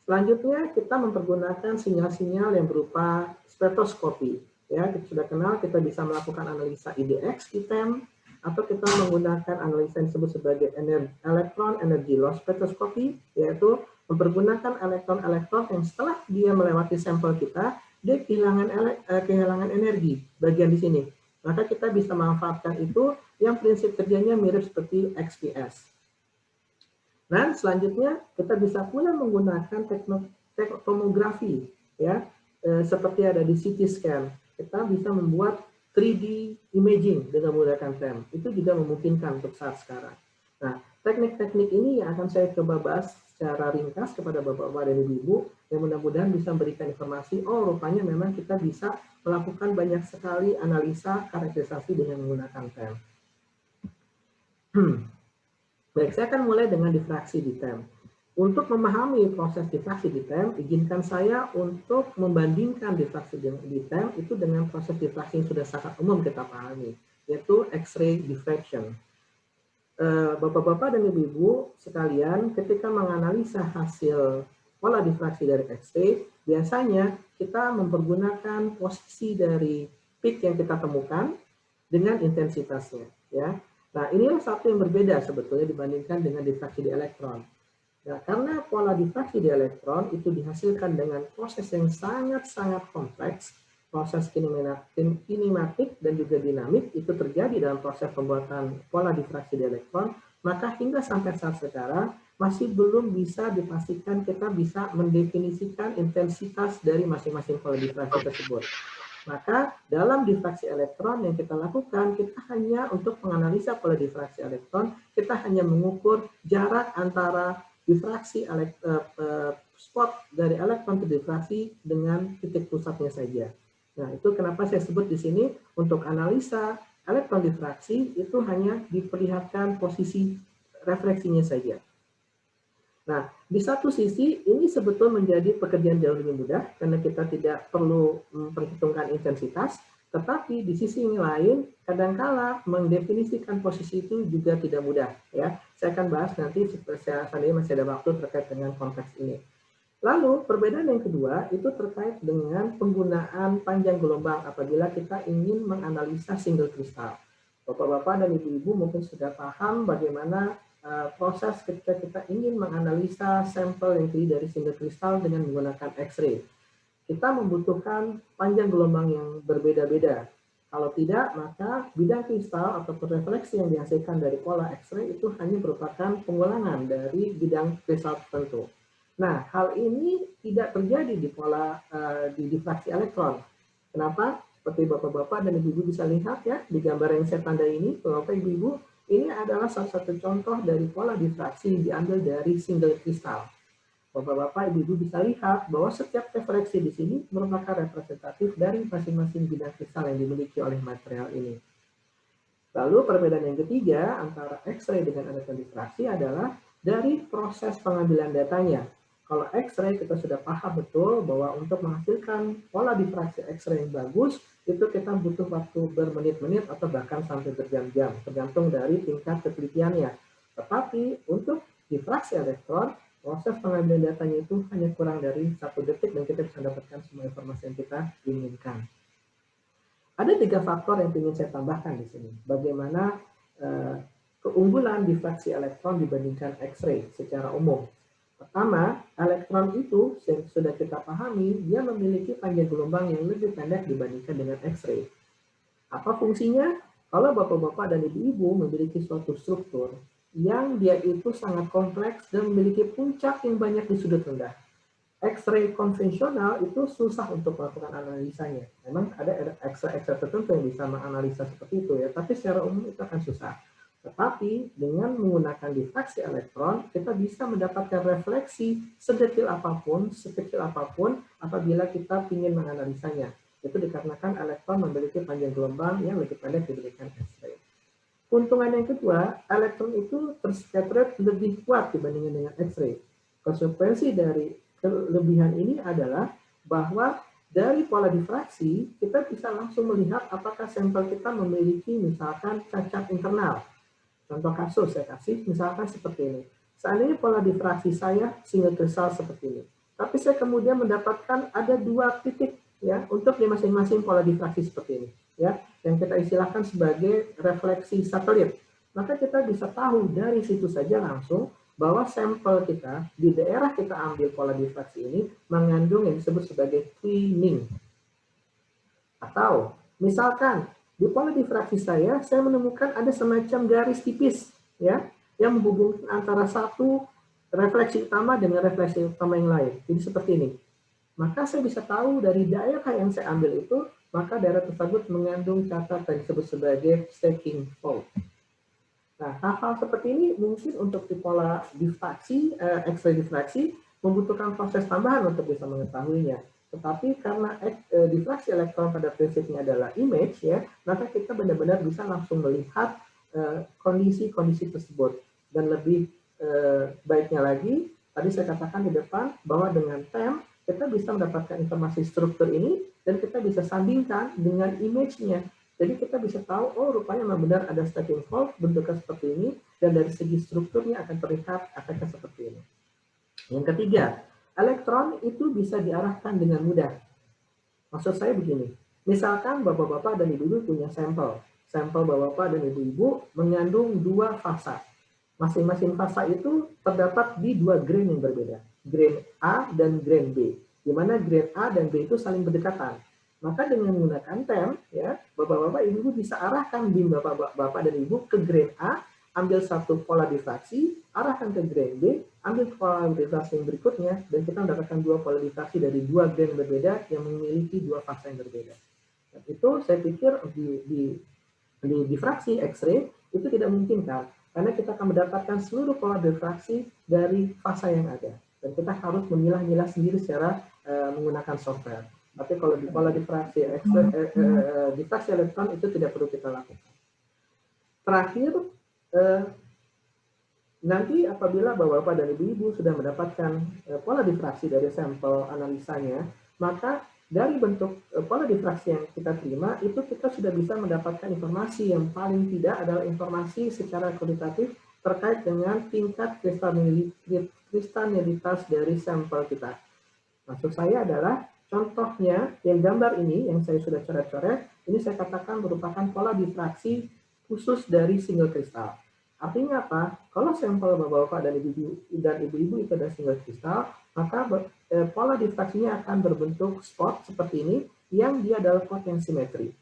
[SPEAKER 3] Selanjutnya kita mempergunakan sinyal-sinyal yang berupa spektroskopi. Ya, kita sudah kenal, kita bisa melakukan analisa IDX di TEM, atau kita menggunakan analisa yang disebut sebagai electron energy loss spectroscopy, yaitu mempergunakan elektron-elektron yang setelah dia melewati sampel kita, dia kehilangan energi bagian di sini. Maka kita bisa memanfaatkan itu, yang prinsip kerjanya mirip seperti XPS. Dan selanjutnya kita bisa pula menggunakan teknik tomografi, ya, seperti ada di CT scan. Kita bisa membuat 3D imaging dengan menggunakan TEM. Itu juga memungkinkan untuk saat sekarang. Nah, teknik-teknik ini yang akan saya coba bahas secara ringkas kepada Bapak-Bapak dan Ibu-Ibu, yang mudah-mudahan bisa memberikan informasi, oh rupanya memang kita bisa melakukan banyak sekali analisa karakterisasi dengan menggunakan TEM. Baik, saya akan mulai dengan difraksi di TEM. Untuk memahami proses difraksi di TEM, izinkan saya untuk membandingkan difraksi di TEM itu dengan proses difraksi yang sudah sangat umum kita pahami, yaitu X-ray diffraction. Bapak-bapak dan ibu-ibu sekalian, ketika menganalisa hasil pola difraksi dari X-ray, biasanya kita mempergunakan posisi dari peak yang kita temukan dengan intensitasnya. Ya. Nah, inilah satu yang berbeda sebetulnya dibandingkan dengan difraksi di elektron. Nah, karena pola difraksi di elektron itu dihasilkan dengan proses yang sangat-sangat kompleks, proses kinematik dan juga dinamik itu terjadi dalam proses pembuatan pola difraksi di elektron, maka hingga sampai saat sekarang masih belum bisa dipastikan kita bisa mendefinisikan intensitas dari masing-masing pola difraksi tersebut. Maka dalam difraksi elektron yang kita lakukan, kita hanya untuk menganalisa pola difraksi elektron, kita hanya mengukur jarak antara difraksi spot dari elektron ke difraksi dengan titik pusatnya saja. Nah, itu kenapa saya sebut di sini untuk analisa elektron difraksi itu hanya diperlihatkan posisi refleksinya saja. Nah, di satu sisi ini sebetulnya menjadi pekerjaan jauh lebih mudah karena kita tidak perlu memperhitungkan intensitas, tetapi di sisi yang lain kadangkala mendefinisikan posisi itu juga tidak mudah. Ya, saya akan bahas nanti seandainya masih ada waktu terkait dengan konteks ini. Lalu perbedaan yang kedua itu terkait dengan penggunaan panjang gelombang apabila kita ingin menganalisa single kristal. Bapak-bapak dan ibu-ibu mungkin sudah paham bagaimana proses ketika kita ingin menganalisa sampel yang terdiri dari single kristal dengan menggunakan X-ray. Kita membutuhkan panjang gelombang yang berbeda-beda. Kalau tidak, maka bidang kristal atau refleksi yang dihasilkan dari pola X-ray itu hanya merupakan pengulangan dari bidang kristal tertentu. Nah, hal ini tidak terjadi di pola di difraksi elektron. Kenapa? Seperti bapak-bapak dan ibu-ibu bisa lihat ya di gambar yang saya tanda ini, bapak ibu-ibu, ini adalah salah satu contoh dari pola difraksi yang diambil dari single kristal. Bapak-bapak, ibu-ibu bisa lihat bahwa setiap refleksi di sini merupakan representatif dari masing-masing bidang kristal yang dimiliki oleh material ini. Lalu perbedaan yang ketiga antara X-ray dengan elektron difraksi adalah dari proses pengambilan datanya. Kalau X-ray kita sudah paham betul bahwa untuk menghasilkan pola difraksi X-ray yang bagus, itu kita butuh waktu bermenit-menit atau bahkan sampai berjam-jam, tergantung dari tingkat ketelitiannya. Tetapi untuk difraksi elektron, proses pengambilan datanya itu hanya kurang dari 1 detik dan kita bisa dapatkan semua informasi yang kita inginkan. Ada 3 faktor yang ingin saya tambahkan di sini. Bagaimana keunggulan difraksi elektron dibandingkan X-ray secara umum. Pertama, elektron itu sudah kita pahami, dia memiliki panjang gelombang yang lebih pendek dibandingkan dengan X-ray. Apa fungsinya? Kalau bapak-bapak dan ibu-ibu memiliki suatu struktur yang dia itu sangat kompleks dan memiliki puncak yang banyak di sudut rendah. X-ray konvensional itu susah untuk melakukan analisanya. Memang ada X-ray tertentu yang bisa menganalisa seperti itu ya, tapi secara umum itu akan susah. Tetapi dengan menggunakan difraksi elektron, kita bisa mendapatkan refleksi sedetil apapun, sekecil apapun apabila kita ingin menganalisanya. Itu dikarenakan elektron memiliki panjang gelombang yang lebih pendek dibandingkan X-ray. Keuntungan yang kedua, elektron itu terscatter lebih kuat dibandingkan dengan X-ray. Konsekuensi dari kelebihan ini adalah bahwa dari pola difraksi, kita bisa langsung melihat apakah sampel kita memiliki misalkan cacat internal. Contoh kasus saya kasih, misalkan seperti ini. Seandainya pola difraksi saya single crystal seperti ini. Tapi saya kemudian mendapatkan ada 2 titik ya untuk di masing-masing pola difraksi seperti ini. Ya, yang kita istilahkan sebagai refleksi satelit. Maka kita bisa tahu dari situ saja langsung bahwa sampel kita di daerah kita ambil pola difraksi ini mengandung yang disebut sebagai twinning. Atau misalkan di pola difraksi saya menemukan ada semacam garis tipis ya yang menghubungkan antara satu refleksi utama dengan refleksi utama yang lain. Jadi seperti ini. Maka saya bisa tahu dari daerah yang saya ambil itu, maka daerah tersebut mengandung cacat yang disebut sebagai stacking fault. Nah, hal-hal seperti ini mungkin untuk di pola difraksi, X-ray difraksi, membutuhkan proses tambahan untuk bisa mengetahuinya. Tetapi karena difraksi elektron pada prinsipnya adalah image, ya, maka kita benar-benar bisa langsung melihat kondisi-kondisi tersebut. Dan lebih baiknya lagi, tadi saya katakan di depan, bahwa dengan TEM, kita bisa mendapatkan informasi struktur ini, dan kita bisa sandingkan dengan image-nya. Jadi kita bisa tahu, oh rupanya memang benar ada stacking fault, bentuknya seperti ini, dan dari segi strukturnya akan terlihat efeknya seperti ini. Yang ketiga, elektron itu bisa diarahkan dengan mudah. Maksud saya begini, misalkan bapak-bapak dan ibu-ibu punya sampel. Sampel bapak-bapak dan ibu-ibu mengandung 2 fasa. Masing-masing fasa itu terdapat di 2 grain yang berbeda. Grain A dan grain B. Di mana grain A dan B itu saling berdekatan. Maka dengan menggunakan TEM, ya, bapak-bapak, ibu bisa arahkan beam bapak-bapak dan ibu ke grain A, ambil satu pola difraksi, arahkan ke grain B, ambil pola difraksi yang berikutnya, dan kita mendapatkan 2 pola difraksi dari 2 grain berbeda yang memiliki 2 fasa yang berbeda. Dan itu saya pikir di difraksi X-ray itu tidak mungkin kan, karena kita akan mendapatkan seluruh pola difraksi dari fasa yang ada. Dan kita harus memilah-milah sendiri secara menggunakan software. Tapi kalau di pola difraksi elektron itu tidak perlu kita lakukan. Terakhir, nanti apabila bapak-bapak dan ibu-ibu sudah mendapatkan pola difraksi dari sampel analisanya, maka dari bentuk pola difraksi yang kita terima, itu kita sudah bisa mendapatkan informasi yang paling tidak adalah informasi secara kualitatif terkait dengan tingkat kristalinitas dari sampel kita. Maksud saya adalah, contohnya, yang gambar ini, yang saya sudah coret-coret, ini saya katakan merupakan pola difraksi khusus dari single kristal. Artinya apa? Kalau sampel bapak-bapak dan ibu-ibu itu ada single kristal, maka pola difraksinya akan berbentuk spot seperti ini, yang dia adalah pot yang simetri.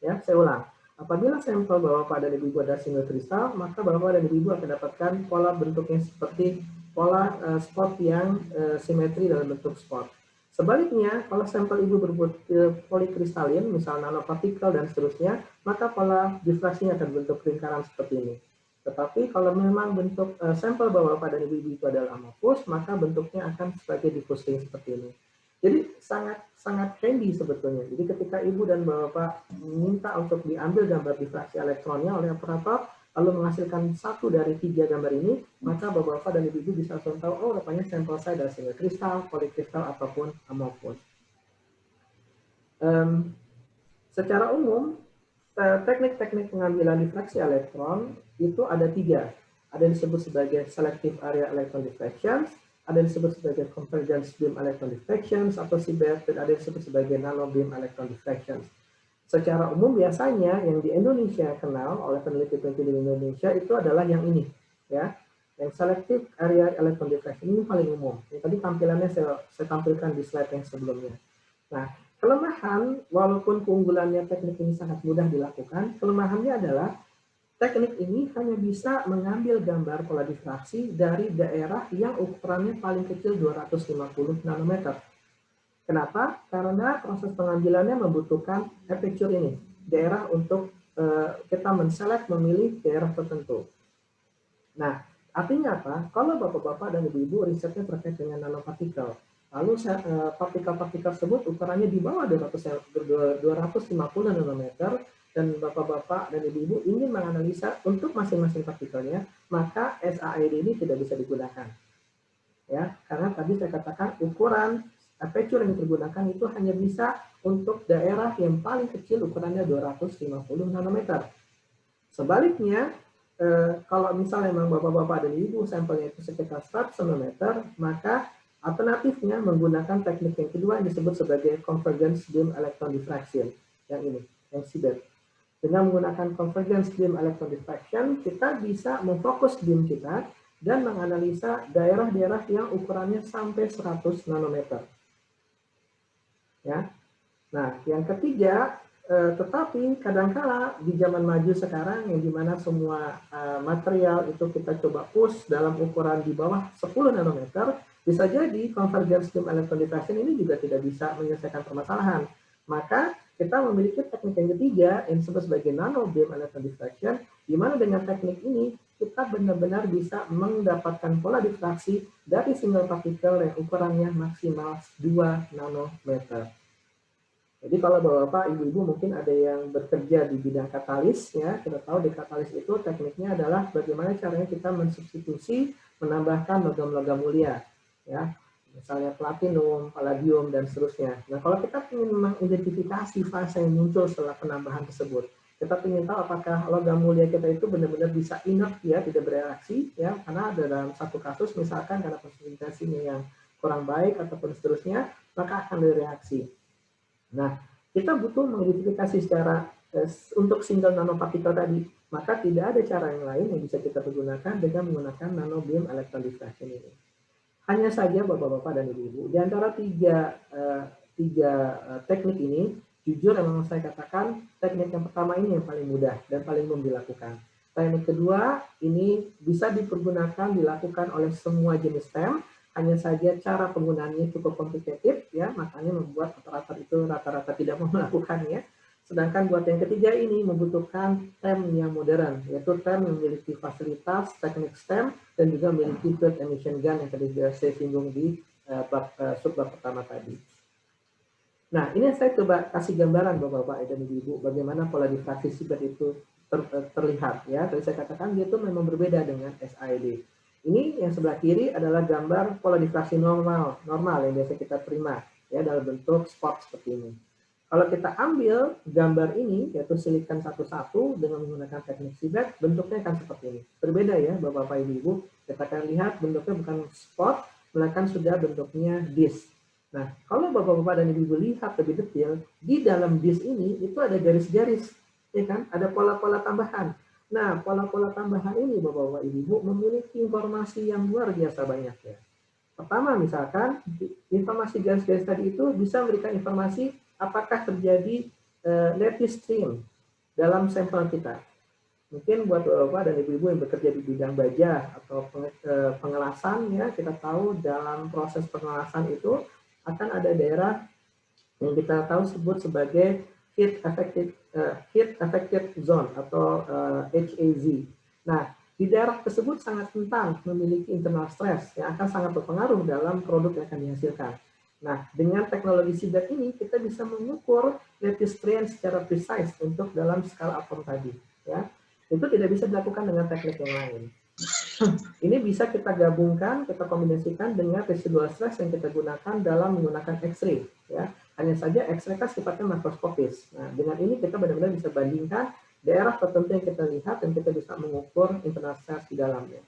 [SPEAKER 3] Ya, saya ulang. Apabila sampel bapak-bapak dan ibu-ibu ada single kristal, maka bapak dan ibu-ibu akan dapatkan pola bentuknya seperti pola spot yang simetri dalam bentuk spot. Sebaliknya, kalau sampel ibu berbentuk polikristalin, misalnya nanopartikel dan seterusnya, maka pola difraksinya akan bentuk lingkaran seperti ini. Tetapi kalau memang bentuk sampel bapak-bapak dan ibu-ibu itu adalah amorphous, maka bentuknya akan sebagai diffuse ring seperti ini. Jadi sangat handy sebetulnya. Jadi ketika ibu dan bapak minta untuk diambil gambar difraksi elektronnya oleh operator, lalu menghasilkan 1 dari 3 gambar ini, maka bapak-bapak dan ibu-ibu bisa langsung tahu, oh rupanya sampel saya dari single kristal, polikristal, ataupun amorphous. Secara umum, teknik-teknik pengambilan difraksi elektron itu ada 3. Ada yang disebut sebagai selective area electron diffraction, ada yang disebut sebagai convergence beam electron diffraction, atau CBF, dan ada yang disebut sebagai nano beam electron diffraction. Secara umum biasanya yang di Indonesia kenal oleh peneliti-peneliti di Indonesia itu adalah yang ini, ya, yang selective area electron diffraction ini paling umum. Yang tadi tampilannya saya tampilkan di slide yang sebelumnya. Nah, kelemahan walaupun keunggulannya teknik ini sangat mudah dilakukan, kelemahannya adalah teknik ini hanya bisa mengambil gambar pola difraksi dari daerah yang ukurannya paling kecil 250 nanometer. Kenapa? Karena proses pengambilannya membutuhkan aperture ini, daerah untuk kita menselect memilih daerah tertentu. Nah, artinya apa? Kalau Bapak-Bapak dan Ibu-Ibu risetnya terkait dengan nanopartikel, lalu partikel-partikel tersebut ukurannya di bawah 250 nanometer, dan Bapak-Bapak dan Ibu-Ibu ingin menganalisa untuk masing-masing partikelnya, maka SAED ini tidak bisa digunakan. Ya, karena tadi saya katakan ukuran aperture yang digunakan itu hanya bisa untuk daerah yang paling kecil ukurannya 250 nanometer. Sebaliknya, kalau misalnya memang Bapak-Bapak dan Ibu sampelnya itu sekitar 100 nanometer, maka alternatifnya menggunakan teknik yang kedua yang disebut sebagai convergence beam electron diffraction. Yang ini, yang CBED. Dengan menggunakan convergence beam electron diffraction, kita bisa memfokus beam kita dan menganalisa daerah-daerah yang ukurannya sampai 100 nanometer. Ya. Nah, yang ketiga, tetapi kadangkala di zaman maju sekarang yang dimana semua material itu kita coba push dalam ukuran di bawah 10 nanometer, bisa jadi convergence beam electron diffraction ini juga tidak bisa menyelesaikan permasalahan. Maka kita memiliki teknik yang ketiga yang disebut sebagai nano beam electron diffraction, di mana dengan teknik ini kita benar-benar bisa mendapatkan pola difraksi dari single partikel yang ukurannya maksimal 2 nanometer. Jadi kalau Bapak, Ibu-Ibu mungkin ada yang bekerja di bidang katalis, ya, kita tahu di katalis itu tekniknya adalah bagaimana caranya kita mensubstitusi, menambahkan logam-logam mulia, ya, misalnya platinum, palladium, dan seterusnya. Nah, kalau kita ingin mengidentifikasi fase yang muncul setelah penambahan tersebut, kita ingin tahu apakah logam mulia kita itu benar-benar bisa inert, ya, tidak bereaksi, ya, karena ada dalam satu kasus misalkan karena konsentrasinya yang kurang baik ataupun seterusnya, maka akan bereaksi. Nah, kita butuh mengidentifikasi secara untuk single nanopartikel tadi, maka tidak ada cara yang lain yang bisa kita gunakan dengan menggunakan nano beam electron diffraction ini. Hanya saja Bapak-Bapak dan Ibu-Ibu, di antara tiga teknik ini, jujur memang saya katakan teknik yang pertama ini yang paling mudah dan paling umum dilakukan. Teknik kedua ini bisa dipergunakan, dilakukan oleh semua jenis stem. Hanya saja cara penggunaannya cukup komplikated, ya, makanya membuat operator itu rata-rata tidak mau melakukannya. Sedangkan buat yang ketiga ini membutuhkan TEM yang modern, yaitu TEM yang memiliki fasilitas teknik STEM dan juga memiliki field emission gun yang tadi saya singgung di subbab pertama tadi. Nah, ini saya coba kasih gambaran Bapak-Bapak dan Ibu-Ibu bagaimana pola difraksi CBED itu terlihat, ya. Tadi saya katakan dia itu memang berbeda dengan SAED. Ini yang sebelah kiri adalah gambar pola difraksi normal yang biasa kita terima, ya, dalam bentuk spot seperti ini. Kalau kita ambil gambar ini, yaitu silikon satu-satu dengan menggunakan teknik CBED, bentuknya akan seperti ini. Berbeda ya, Bapak-Bapak, Ibu-Ibu. Kita akan lihat bentuknya bukan spot, melainkan sudah bentuknya disk. Nah, kalau Bapak-Bapak dan Ibu-Ibu lihat lebih detail, di dalam disk ini itu ada garis-garis, ya kan? Ada pola-pola tambahan. Nah, pola-pola tambahan ini, Bapak-Bapak, Ibu-Ibu, memiliki informasi yang luar biasa banyak, ya. Pertama, misalkan, informasi garis-garis tadi itu bisa memberikan informasi apakah terjadi lattice stream dalam sampel kita. Mungkin buat Bapak dan Ibu-Ibu yang bekerja di bidang baja atau pengelasan, ya, kita tahu dalam proses pengelasan itu akan ada daerah yang kita tahu sebut sebagai heat affected zone atau HAZ. Nah, di daerah tersebut sangat rentan memiliki internal stress yang akan sangat berpengaruh dalam produk yang akan dihasilkan. Nah, dengan teknologi CBED ini kita bisa mengukur lattice strain secara precise untuk dalam skala atom tadi. Ya, itu tidak bisa dilakukan dengan teknik yang lain. Ini bisa kita gabungkan, kita kombinasikan dengan residual stress yang kita gunakan dalam menggunakan X-ray. Ya, hanya saja X-ray kan sifatnya makroskopis. Nah, dengan ini kita benar-benar bisa bandingkan daerah tertentu yang kita lihat dan kita bisa mengukur internal stress di dalamnya.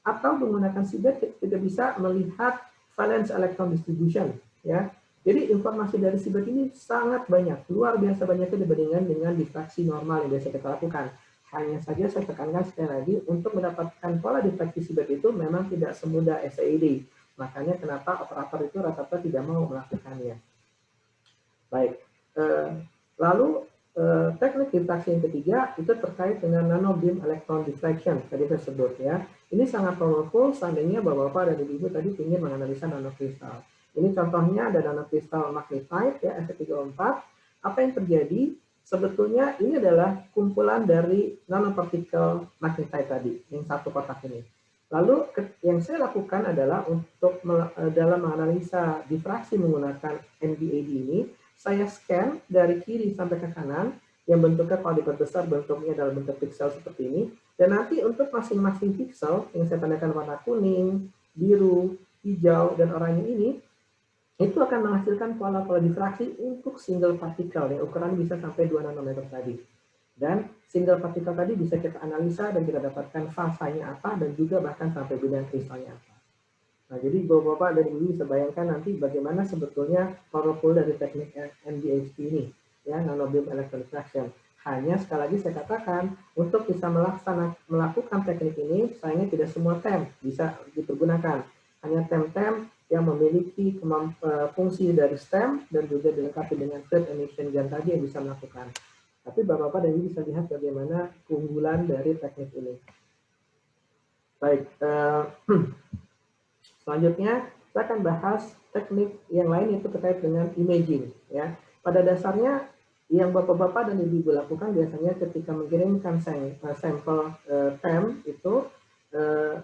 [SPEAKER 3] Atau menggunakan CBED kita bisa melihat valence electron distribution. Ya, jadi informasi dari CBED ini sangat banyak, luar biasa banyaknya dibandingkan dengan difraksi normal yang biasa kita lakukan. Hanya saja saya tekankan sekali lagi, untuk mendapatkan pola difraksi CBED itu memang tidak semudah SAED. Makanya kenapa operator itu rata-rata tidak mau melakukannya. Baik, lalu teknik difraksi yang ketiga itu terkait dengan nano beam electron diffraction tadi tersebut, ya. Ini sangat powerful seandainya Bapak-Bapak dan Ibu tadi ingin menganalisa nanokristal. Ini contohnya ada nanokristal magnetite, ya, Fe3O4. Apa yang terjadi? sebetulnya ini adalah kumpulan dari nanopartikel magnetite tadi, yang satu kotak ini. Lalu yang saya lakukan adalah untuk dalam menganalisa difraksi menggunakan NVAD ini, saya scan dari kiri sampai ke kanan, yang bentuknya kalau diperbesar bentuknya dalam bentuk pixel seperti ini, dan nanti untuk masing-masing pixel yang saya tandakan warna kuning, biru, hijau, dan oranye ini, itu akan menghasilkan pola-pola difraksi untuk single partikel yang ukuran bisa sampai 2 nanometer tadi. Dan single partikel tadi bisa kita analisa dan kita dapatkan fasanya apa dan juga bahkan sampai bidang kristalnya apa. Nah, jadi Bapak-Bapak dan Ibu bisa bayangkan nanti bagaimana sebetulnya powerful dari teknik NBHP ini, ya, nano beam electron diffraction. Hanya sekali lagi saya katakan, untuk bisa melakukan teknik ini, sayangnya tidak semua TEM bisa dipergunakan. Hanya TEM-TEM yang memiliki fungsi dari STEM dan juga dilengkapi dengan third emission gun tadi yang bisa melakukan. Tapi Bapak-Bapak dan Ibu bisa lihat bagaimana keunggulan dari teknik ini. Baik, selanjutnya saya akan bahas teknik yang lain itu terkait dengan imaging. Ya, pada dasarnya yang Bapak-Bapak dan Ibu lakukan biasanya ketika mengirimkan sampel TEM itu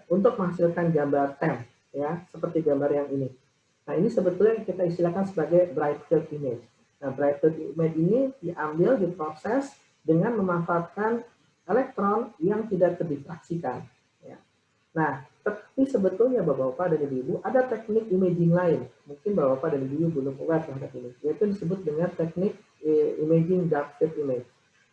[SPEAKER 3] untuk menghasilkan gambar TEM, ya, seperti gambar yang ini. Nah, ini sebetulnya kita istilahkan sebagai bright field image. Nah, bright field image ini diambil, diproses dengan memanfaatkan elektron yang tidak terdifraksikan. Ya. Nah, tapi sebetulnya Bapak-Bapak dan Ibu ada teknik imaging lain. Mungkin Bapak-Bapak dan Ibu belum aware terhadap ini, yaitu disebut dengan teknik imaging dark field image.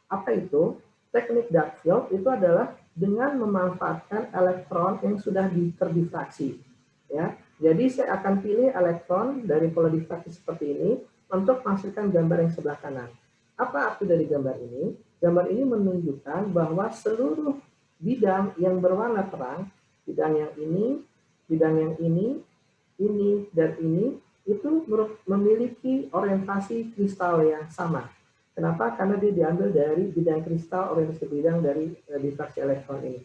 [SPEAKER 3] Apa itu? Teknik dark field itu adalah dengan memanfaatkan elektron yang sudah terdifraksi. Ya, jadi saya akan pilih elektron dari pola difraksi seperti ini untuk menghasilkan gambar yang sebelah kanan. Apa arti dari gambar ini? Gambar ini menunjukkan bahwa seluruh bidang yang berwarna terang, bidang yang ini, dan ini, itu memiliki orientasi kristal yang sama. Kenapa? Karena dia diambil dari bidang kristal, orientasi bidang dari difraksi elektron ini.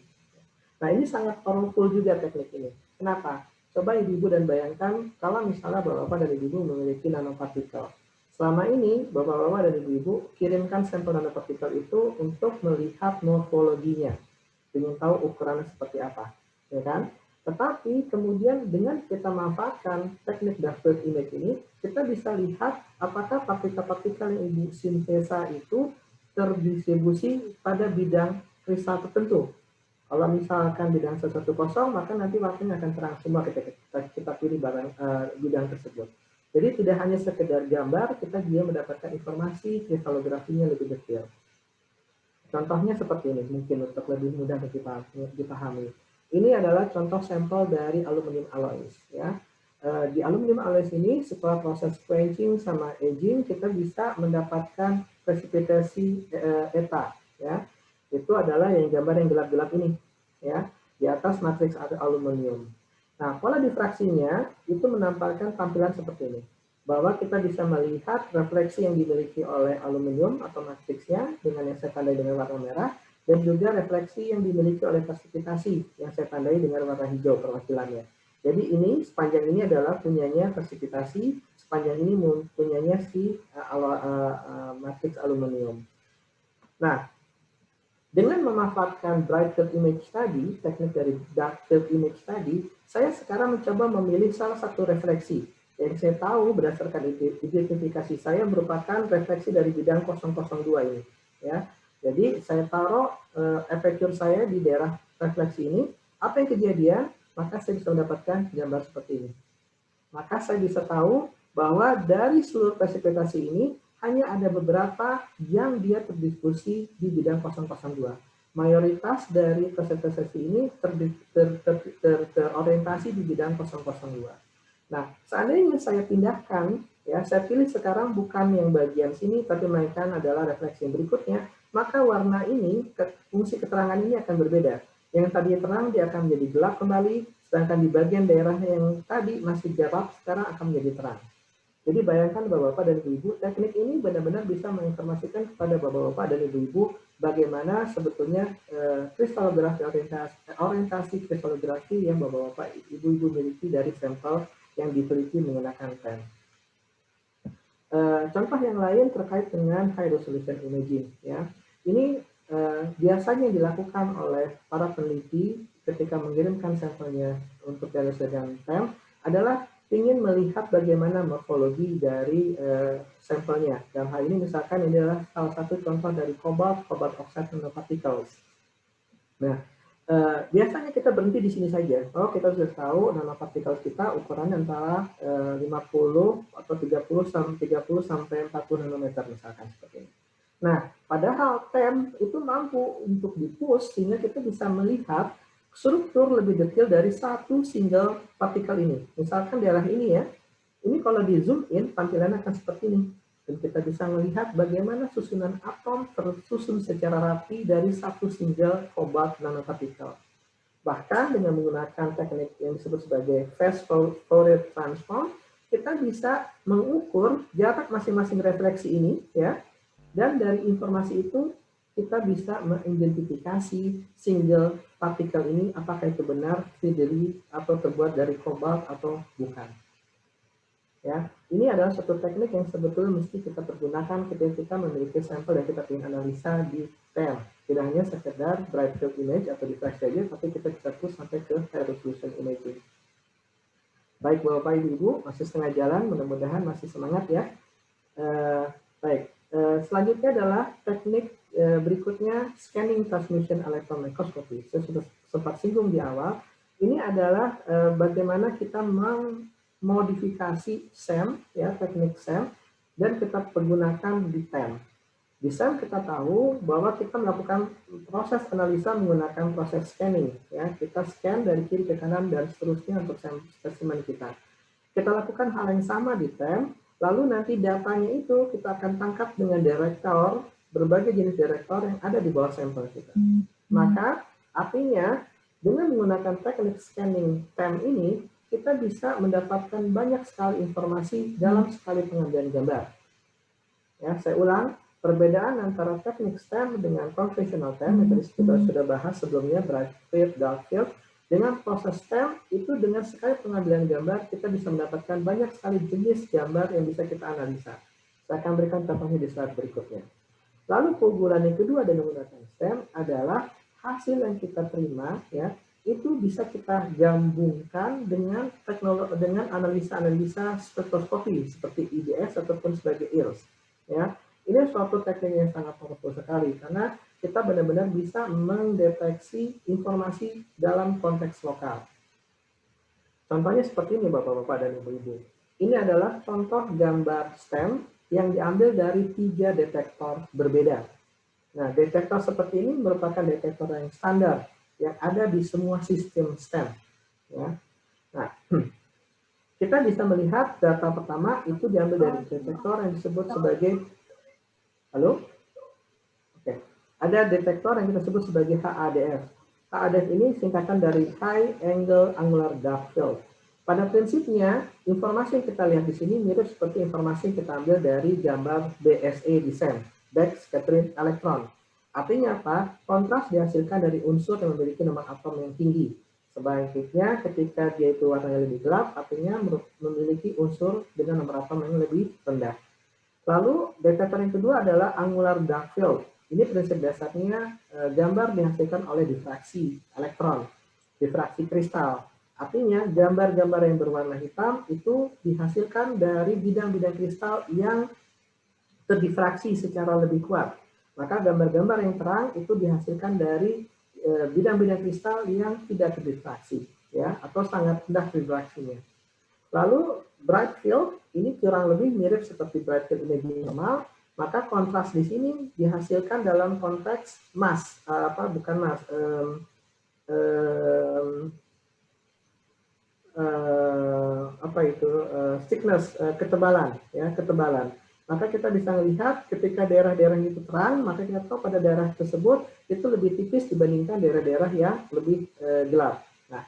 [SPEAKER 3] Nah, ini sangat powerful juga teknik ini. Kenapa? Coba Ibu dan bayangkan kalau misalnya Bapak-Bapak dan Ibu memiliki nanopartikel. Selama ini Bapak-Bapak dan Ibu kirimkan sampel nanopartikel itu untuk melihat morfologinya, ingin tahu ukurannya seperti apa, ya kan? Tetapi kemudian dengan kita manfaatkan teknik dark field image ini, kita bisa lihat apakah partikel-partikel yang Ibu sintesa itu terdistribusi pada bidang kristal tertentu. Kalau misalkan bidang 110, maka nanti warnanya akan terang semua ketika kita pilih bidang tersebut. Jadi tidak hanya sekedar gambar, kita juga mendapatkan informasi kristalografinya lebih detail. Contohnya seperti ini, mungkin untuk lebih mudah dipahami. Ini adalah contoh sampel dari aluminium alloys. Ya. Di aluminium alloys ini, setelah proses quenching sama aging, kita bisa mendapatkan presipitasi eta. Ya. Itu adalah yang gambar yang gelap-gelap ini, ya, di atas matriks aluminium. Nah, pola difraksinya itu menampilkan tampilan seperti ini, bahwa kita bisa melihat refleksi yang dimiliki oleh aluminium atau matriksnya dengan yang saya tandai dengan warna merah, dan juga refleksi yang dimiliki oleh presipitasi yang saya tandai dengan warna hijau perwakilannya. Jadi ini sepanjang ini adalah punyanya presipitasi, sepanjang ini punyanya si matriks aluminium. Nah, dengan memanfaatkan bright field image tadi, teknik dari dark field image tadi, saya sekarang mencoba memilih salah satu refleksi yang saya tahu berdasarkan identifikasi saya merupakan refleksi dari bidang 002 ini. Ya, jadi saya taruh aperture saya di daerah refleksi ini. Apa yang kejadian? Maka saya bisa mendapatkan gambar seperti ini. Maka saya bisa tahu bahwa dari seluruh presipitasi ini hanya ada beberapa yang dia terdiskusi di bidang 002. Mayoritas dari presipitasi ini terorientasi di bidang 002. Nah, seandainya saya pindahkan, ya, saya pilih sekarang bukan yang bagian sini, tapi melainkan adalah refleksi yang berikutnya, maka warna ini, fungsi keterangan ini akan berbeda. Yang tadi terang, dia akan menjadi gelap kembali, sedangkan di bagian daerah yang tadi masih gelap, sekarang akan menjadi terang. Jadi bayangkan Bapak-Bapak dan Ibu-Ibu, teknik ini benar-benar bisa menginformasikan kepada Bapak-Bapak dan Ibu-Ibu bagaimana sebetulnya kristalografi orientasi kristalografi yang Bapak-Bapak Ibu-Ibu miliki dari sampel yang diteliti menggunakan pen. Contoh yang lain terkait dengan high resolution imaging. Ya, ini biasanya dilakukan oleh para peneliti ketika mengirimkan sampelnya untuk dialisis dengan TEM adalah ingin melihat bagaimana morfologi dari sampelnya. Dalam hal ini misalkan ini adalah salah satu contoh dari cobalt oxide nanoparticles. Nah, biasanya kita berhenti di sini saja. Oh, kita sudah tahu nanopartikel kita ukurannya antara 50 atau 30 sampai 40 nanometer misalkan seperti ini. Nah, padahal TEM itu mampu untuk di-push sehingga kita bisa melihat struktur lebih detail dari satu single partikel ini. Misalkan daerah ini ya, ini kalau di zoom in tampilannya akan seperti ini. Dan kita bisa melihat bagaimana susunan atom tersusun secara rapi dari satu single cobalt nanopartikel. Bahkan dengan menggunakan teknik yang disebut sebagai fast Fourier transform, kita bisa mengukur jarak masing-masing refleksi ini, ya. Dan dari informasi itu kita bisa mengidentifikasi single partikel ini apakah itu benar terdiri atau terbuat dari kobalt atau bukan. Ya, ini adalah satu teknik yang sebetulnya mesti kita pergunakan ketika kita memiliki sampel dan kita ingin analisa di TEM. Tidak hanya sekedar bright field image atau diffract saja, tapi kita bisa push sampai ke high resolution imaging. Baik Bapak Ibu, masih setengah jalan, mudah-mudahan masih semangat ya. Selanjutnya adalah teknik berikutnya scanning transmission electron microscopy. Saya sudah sempat singgung di awal. Ini adalah bagaimana kita modifikasi SEM, ya, teknik SEM, dan kita pergunakan di TEM. Di SEM kita tahu bahwa kita melakukan proses analisa menggunakan proses scanning. Ya, kita scan dari kiri ke kanan dan seterusnya untuk spesimen kita. Kita lakukan hal yang sama di TEM, lalu nanti datanya itu kita akan tangkap dengan detektor, berbagai jenis detektor yang ada di bawah sampel kita. Maka artinya dengan menggunakan teknik scanning TEM ini, kita bisa mendapatkan banyak sekali informasi dalam sekali pengambilan gambar. Ya, saya ulang, perbedaan antara teknik STEM dengan conventional TEM, yang tadi kita sudah bahas sebelumnya, bright field, dark field, dengan proses STEM, itu dengan sekali pengambilan gambar, kita bisa mendapatkan banyak sekali jenis gambar yang bisa kita analisa. Saya akan berikan contohnya di slide berikutnya. Lalu keunggulan yang kedua dengan menggunakan STEM adalah hasil yang kita terima, ya, itu bisa kita gabungkan dengan teknologi, dengan analisa-analisa spektroskopi seperti IDS ataupun sebagai IRS. Ya, ini suatu teknik yang sangat powerful sekali karena kita benar-benar bisa mendeteksi informasi dalam konteks lokal. Contohnya seperti ini Bapak-bapak dan Ibu-ibu. Ini adalah contoh gambar STEM yang diambil dari 3 detektor berbeda. Nah, detektor seperti ini merupakan detektor yang standar yang ada di semua sistem STEM. Ya. Nah, kita bisa melihat data pertama itu diambil dari detektor yang disebut sebagai, halo? Oke. Ada detektor yang kita sebut sebagai HADF. HADF ini singkatan dari High Angle Angular Dark Field. Pada prinsipnya, informasi yang kita lihat di sini mirip seperti informasi yang kita ambil dari gambar BSE di SEM, Back Scattering Electron. Artinya apa? Kontras dihasilkan dari unsur yang memiliki nomor atom yang tinggi. Sebaliknya, ketika dia itu warnanya lebih gelap, artinya memiliki unsur dengan nomor atom yang lebih rendah. Lalu, detektor yang kedua adalah angular dark field. Ini prinsip dasarnya gambar dihasilkan oleh difraksi elektron, difraksi kristal. Artinya, gambar-gambar yang berwarna hitam itu dihasilkan dari bidang-bidang kristal yang terdifraksi secara lebih kuat. Maka gambar-gambar yang terang itu dihasilkan dari bidang-bidang kristal yang tidak terdifraksi, ya, atau sangat rendah difraksinya. Lalu bright field ini kurang lebih mirip seperti bright field imaging normal, maka kontras di sini dihasilkan dalam konteks mass, thickness, ketebalan, ya, ketebalan. Maka kita bisa melihat ketika daerah-daerah itu terang, maka kita tahu pada daerah tersebut itu lebih tipis dibandingkan daerah-daerah yang lebih gelap. Nah,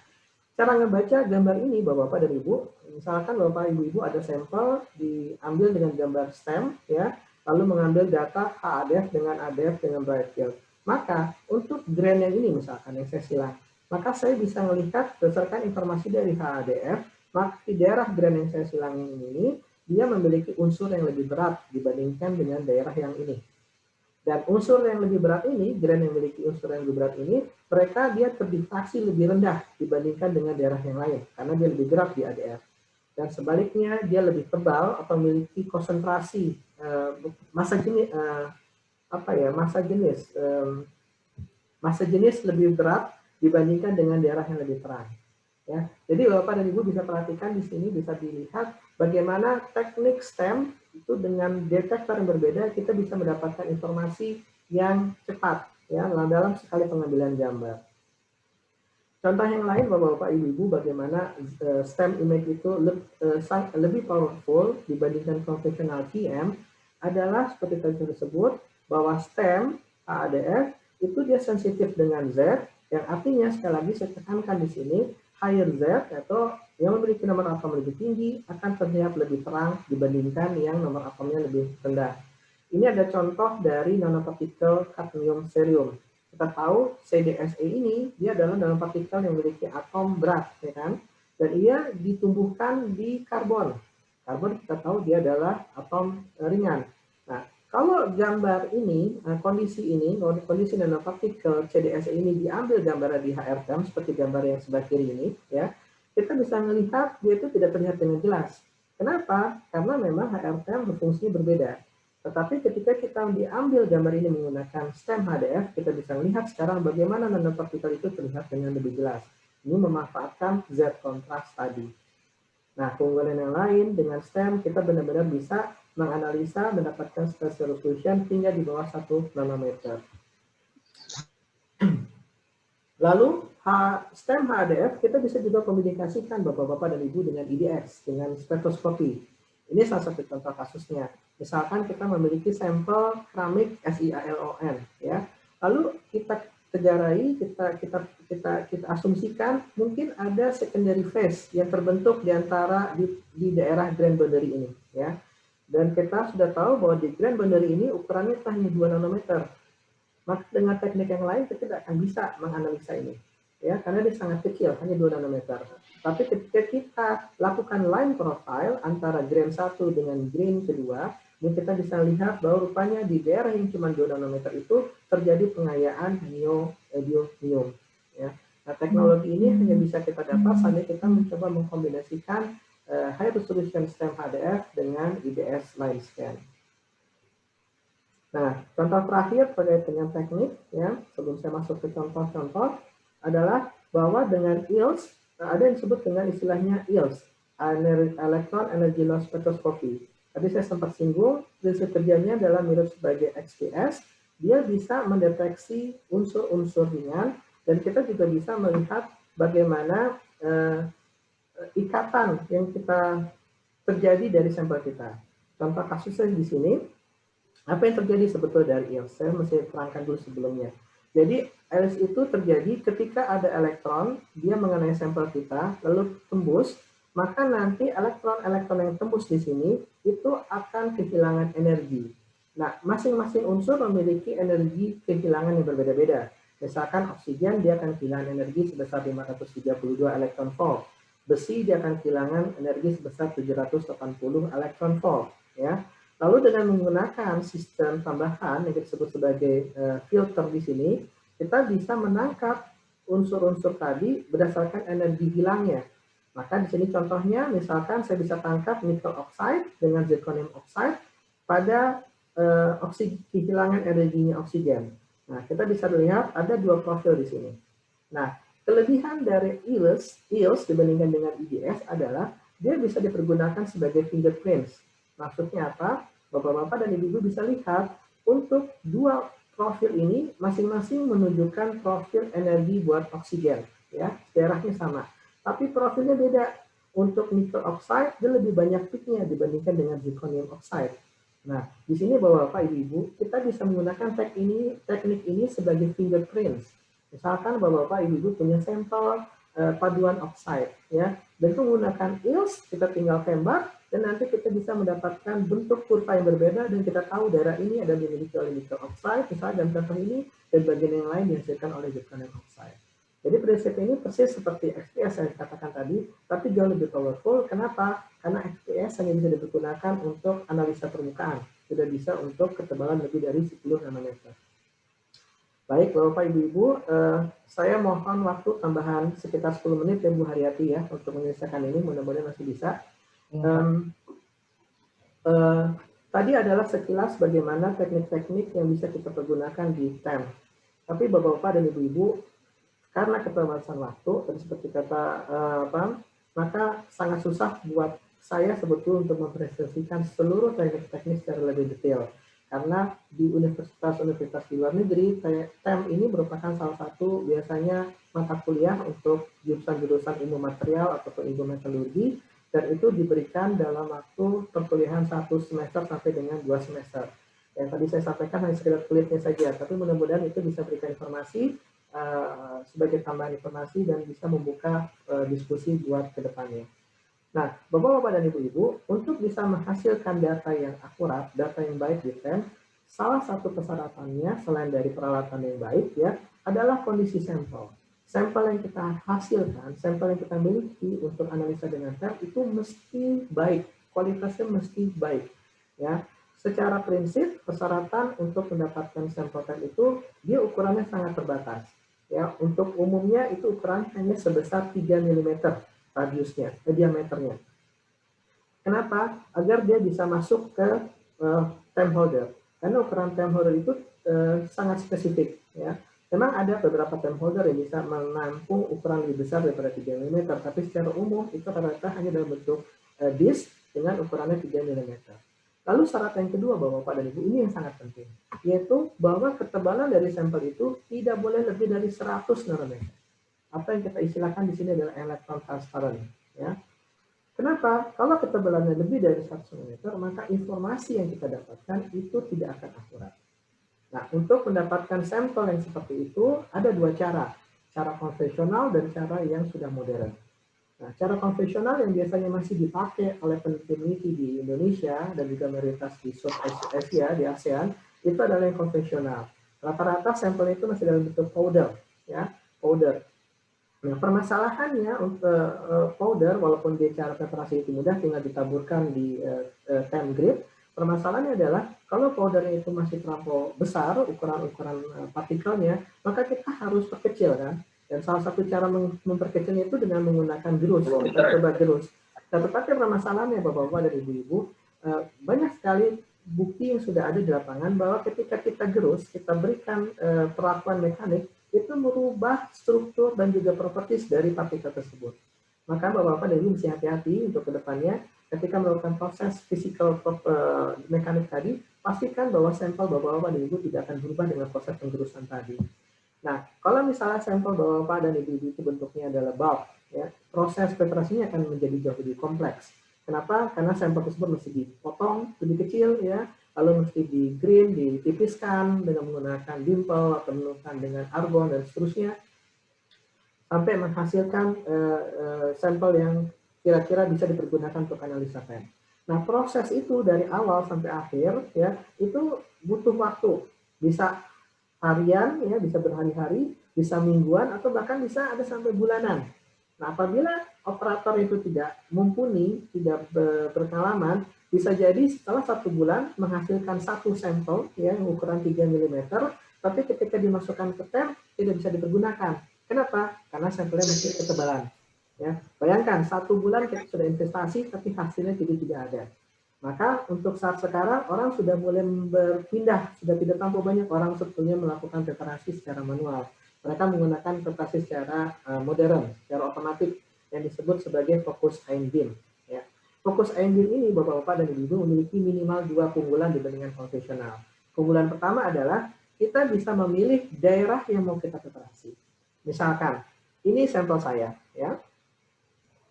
[SPEAKER 3] cara ngebaca gambar ini, Bapak-bapak dan Ibu, misalkan Bapak Ibu-ibu ada sampel diambil dengan gambar STEM, ya, lalu mengambil data HADF dengan ADF dengan bright field. Maka untuk grain yang ini misalkan yang saya silang, maka saya bisa melihat berdasarkan informasi dari HADF, maka di daerah grain yang saya silang ini dia memiliki unsur yang lebih berat dibandingkan dengan daerah yang ini. Dan unsur yang lebih berat ini, grain yang memiliki unsur yang lebih berat ini, dia terdistraksi lebih rendah dibandingkan dengan daerah yang lain, karena dia lebih gerak di ADF. Dan sebaliknya, dia lebih tebal atau memiliki konsentrasi massa jenis lebih berat dibandingkan dengan daerah yang lebih terang. Ya, jadi Bapak dan Ibu bisa perhatikan di sini, bisa dilihat bagaimana teknik STEM itu dengan detektor yang berbeda kita bisa mendapatkan informasi yang cepat ya dalam sekali pengambilan gambar. Contoh yang lain Bapak-bapak Ibu-ibu bagaimana STEM image itu lebih powerful dibandingkan konvensional TM adalah seperti tadi disebut bahwa STEM ADF itu dia sensitif dengan Z yang artinya sekali lagi saya tekankan di sini higher Z atau yang memiliki nomor atom lebih tinggi akan terlihat lebih terang dibandingkan yang nomor atomnya lebih rendah. Ini ada contoh dari nanopartikel kadmium cerium. Kita tahu CDSE ini dia adalah nanopartikel yang memiliki atom berat, ya kan? Dan ia ditumbuhkan di karbon. Karbon kita tahu dia adalah atom ringan. Nah, kalau gambar ini, kondisi nanopartikel CDSE ini diambil gambarnya di HRTM seperti gambar yang sebelah kiri ini, ya, kita bisa melihat dia itu tidak terlihat dengan jelas. Kenapa? Karena memang HRTM berfungsinya berbeda. Tetapi ketika kita diambil gambar ini menggunakan STEM HDF, kita bisa melihat sekarang bagaimana nanopartikel itu terlihat dengan lebih jelas. Ini memanfaatkan Z kontras tadi. Nah, keunggulan yang lain dengan STEM, kita benar-benar bisa menganalisa, mendapatkan spatial resolution hingga di bawah 1 nanometer. Lalu, STEM HDF, kita bisa juga komunikasikan Bapak-bapak dan Ibu dengan IDX, dengan spektroskopi. Ini salah satu contoh kasusnya. Misalkan kita memiliki sampel keramik SiAlOn, ya. Lalu kita tegarai, kita asumsikan mungkin ada secondary phase yang terbentuk di antara di daerah grain boundary ini, ya. Dan kita sudah tahu bahwa di grain boundary ini ukurannya hanya 2 nanometer. Maka dengan teknik yang lain kita tidak akan bisa menganalisa ini, ya, karena dia sangat kecil, hanya 2 nanometer. Tapi ketika kita lakukan line profile antara grain 1 dengan grain kedua, ini kita bisa lihat bahwa rupanya di daerah yang cuma 2 nanometer itu terjadi pengayaan neodymium. Ya. Nah, teknologi ini hanya bisa kita dapat saat kita mencoba mengkombinasikan high resolution STEM HDF dengan IDS line scan. Nah, contoh terakhir terkait dengan teknik, ya, sebelum saya masuk ke contoh-contoh, adalah bahwa dengan EELS, ada yang disebut dengan istilahnya EELS, Electron Energy Loss Spectroscopy. Tadi saya sempat singgung, prinsip kerjanya adalah mirip sebagai XPS, dia bisa mendeteksi unsur-unsur ringan, dan kita juga bisa melihat bagaimana ikatan yang kita terjadi dari sampel kita. Contoh kasusnya di sini, apa yang terjadi sebetulnya dari EELS? Saya mesti terangkan dulu sebelumnya. Jadi EELS itu terjadi ketika ada elektron, dia mengenai sampel kita, lalu tembus, maka nanti elektron-elektron yang tembus di sini itu akan kehilangan energi. Nah, masing-masing unsur memiliki energi kehilangan yang berbeda-beda. Misalkan oksigen dia akan kehilangan energi sebesar 532 elektron volt. Besi dia akan kehilangan energi sebesar 780 elektron volt. Ya. Lalu dengan menggunakan sistem tambahan yang disebut sebagai filter di sini, kita bisa menangkap unsur-unsur tadi berdasarkan energi hilangnya. Maka di sini contohnya, misalkan saya bisa tangkap nickel oxide dengan zirconium oxide pada kehilangan energinya oksigen. Nah, kita bisa lihat ada 2 profil di sini. Nah, kelebihan dari EELS dibandingkan dengan IDS adalah dia bisa dipergunakan sebagai fingerprints. Maksudnya apa? Bapak-bapak dan ibu-ibu bisa lihat untuk 2 profil ini masing-masing menunjukkan profil energi buat oksigen, ya, daerahnya sama. Tapi profilnya beda. Untuk nickel oxide dia lebih banyak peaknya dibandingkan dengan zirconium oxide. Nah, di sini Bapak-bapak ibu-ibu kita bisa menggunakan teknik ini sebagai fingerprints. Misalkan Bapak-bapak ibu-ibu punya sampel paduan oxide, ya, dan menggunakan EELS kita tinggal tembak dan nanti kita bisa mendapatkan bentuk kurva yang berbeda dan kita tahu daerah ini ada dimiliki oleh nickel oxide misalnya dalam contoh ini dan bagian yang lain dihasilkan oleh zirconium oxide. Jadi prinsip ini persis seperti XPS yang dikatakan tadi, tapi jauh lebih powerful. Kenapa? Karena XPS hanya bisa digunakan untuk analisa permukaan, tidak bisa untuk ketebalan lebih dari 10 nanometer. Baik, Bapak Ibu-Ibu, saya mohon waktu tambahan sekitar 10 menit ya Bu Haryati ya untuk menyelesaikan ini, mudah-mudahan masih bisa. Tadi adalah sekilas bagaimana teknik-teknik yang bisa kita pergunakan di TEM. Tapi Bapak-Bapak dan Ibu-Ibu, karena keterbatasan waktu, dan seperti kata maka sangat susah buat saya sebetulnya untuk mempresentasikan seluruh teknik-teknik secara lebih detail. Karena di universitas-universitas di luar negeri, TEM ini merupakan salah satu biasanya mata kuliah untuk jurusan-jurusan ilmu material ataupun ilmu metalurgi, dan itu diberikan dalam waktu perkuliahan 1 semester sampai dengan 2 semester. Yang tadi saya sampaikan hanya sekedar kulitnya saja, tapi mudah-mudahan itu bisa berikan informasi sebagai tambahan informasi dan bisa membuka diskusi buat ke depannya. Nah, Bapak-Bapak dan Ibu-Ibu, untuk bisa menghasilkan data yang akurat, data yang baik di TEM, salah satu persyaratannya selain dari peralatan yang baik ya, adalah kondisi sampel. Sampel yang kita hasilkan, sampel yang kita miliki untuk analisa dengan TEM itu mesti baik, kualitasnya mesti baik. Ya, secara prinsip persyaratan untuk mendapatkan sampel TEM itu dia ukurannya sangat terbatas. Ya, untuk umumnya itu ukuran hanya sebesar 3 mm radiusnya, diameternya. Kenapa? Agar dia bisa masuk ke TEM holder. Karena ukuran TEM holder itu sangat spesifik. Ya. Memang ada beberapa TEM holder yang bisa menampung ukuran lebih besar daripada 3 mm, tapi secara umum itu rata-rata hanya dalam bentuk disk dengan ukurannya 3 mm. Lalu syarat yang kedua Bapak dan Ibu, ini yang sangat penting, yaitu bahwa ketebalan dari sampel itu tidak boleh lebih dari 100 nanometer. Apa yang kita istilahkan di sini adalah elektron transparent. Ya. Kenapa? Kalau ketebalannya lebih dari 100 nanometer, maka informasi yang kita dapatkan itu tidak akan akurat. Nah, untuk mendapatkan sampel yang seperti itu, ada dua cara konvensional dan cara yang sudah modern. Nah, cara konvensional yang biasanya masih dipakai oleh peneliti di Indonesia dan juga mayoritas di South Asia, di ASEAN, itu adalah yang konvensional. Rata-rata sampel itu masih dalam bentuk powder, ya, powder. Nah, permasalahannya untuk powder, walaupun dia cara preparasi itu mudah, tinggal ditaburkan di TEM grid. Permasalahannya adalah kalau powdernya itu masih terlampau besar, ukuran partikelnya, maka kita harus perkecil kan. Dan salah satu cara memperkecilnya itu dengan menggunakan gerus. Kita coba gerus. Nah, tetapi permasalahannya Bapak-Bapak dan Ibu-Ibu, banyak sekali bukti yang sudah ada di lapangan bahwa ketika kita gerus, kita berikan perlakuan mekanik, itu merubah struktur dan juga properties dari partikel tersebut. Maka Bapak-Bapak dan Ibu mesti hati-hati untuk kedepannya ketika melakukan proses physical mekanik tadi, pastikan bahwa sampel Bapak-Bapak dan Ibu tidak akan berubah dengan proses penggerusan tadi. Nah, kalau misalnya sampel Bapak-Bapak dan Ibu-Ibu itu bentuknya adalah bulk, ya, proses preparasinya akan menjadi jauh lebih kompleks. Kenapa? Karena sampel tersebut mesti dipotong lebih kecil, ya, lalu mesti di green, ditipiskan dengan menggunakan dimple atau menggunakan dengan argon dan seterusnya, sampai menghasilkan sampel yang kira-kira bisa dipergunakan untuk analisa TEM. Nah, proses itu dari awal sampai akhir, ya, itu butuh waktu, bisa harian, ya, bisa berhari-hari, bisa mingguan, atau bahkan bisa ada sampai bulanan. Nah, apabila operator itu tidak mumpuni, tidak berpengalaman, bisa jadi setelah 1 bulan menghasilkan 1 sampel, ya, yang ukuran 3 mm, tapi ketika dimasukkan ke TEM tidak bisa dipergunakan. Kenapa? Karena sampelnya masih ketebalan. Ya, bayangkan 1 bulan kita sudah investasi, tapi hasilnya tidak ada. Maka untuk saat sekarang orang sudah mulai berpindah, sudah tidak terlalu banyak orang sebetulnya melakukan preparasi secara manual. Mereka menggunakan preparasi secara modern, secara otomatis yang disebut sebagai fokus ion beam. Ya. Fokus ion beam ini Bapak-Bapak dan Ibu memiliki minimal 2 keunggulan dibandingkan konvensional. Keunggulan pertama adalah kita bisa memilih daerah yang mau kita preparasi. Misalkan ini sampel saya, ya.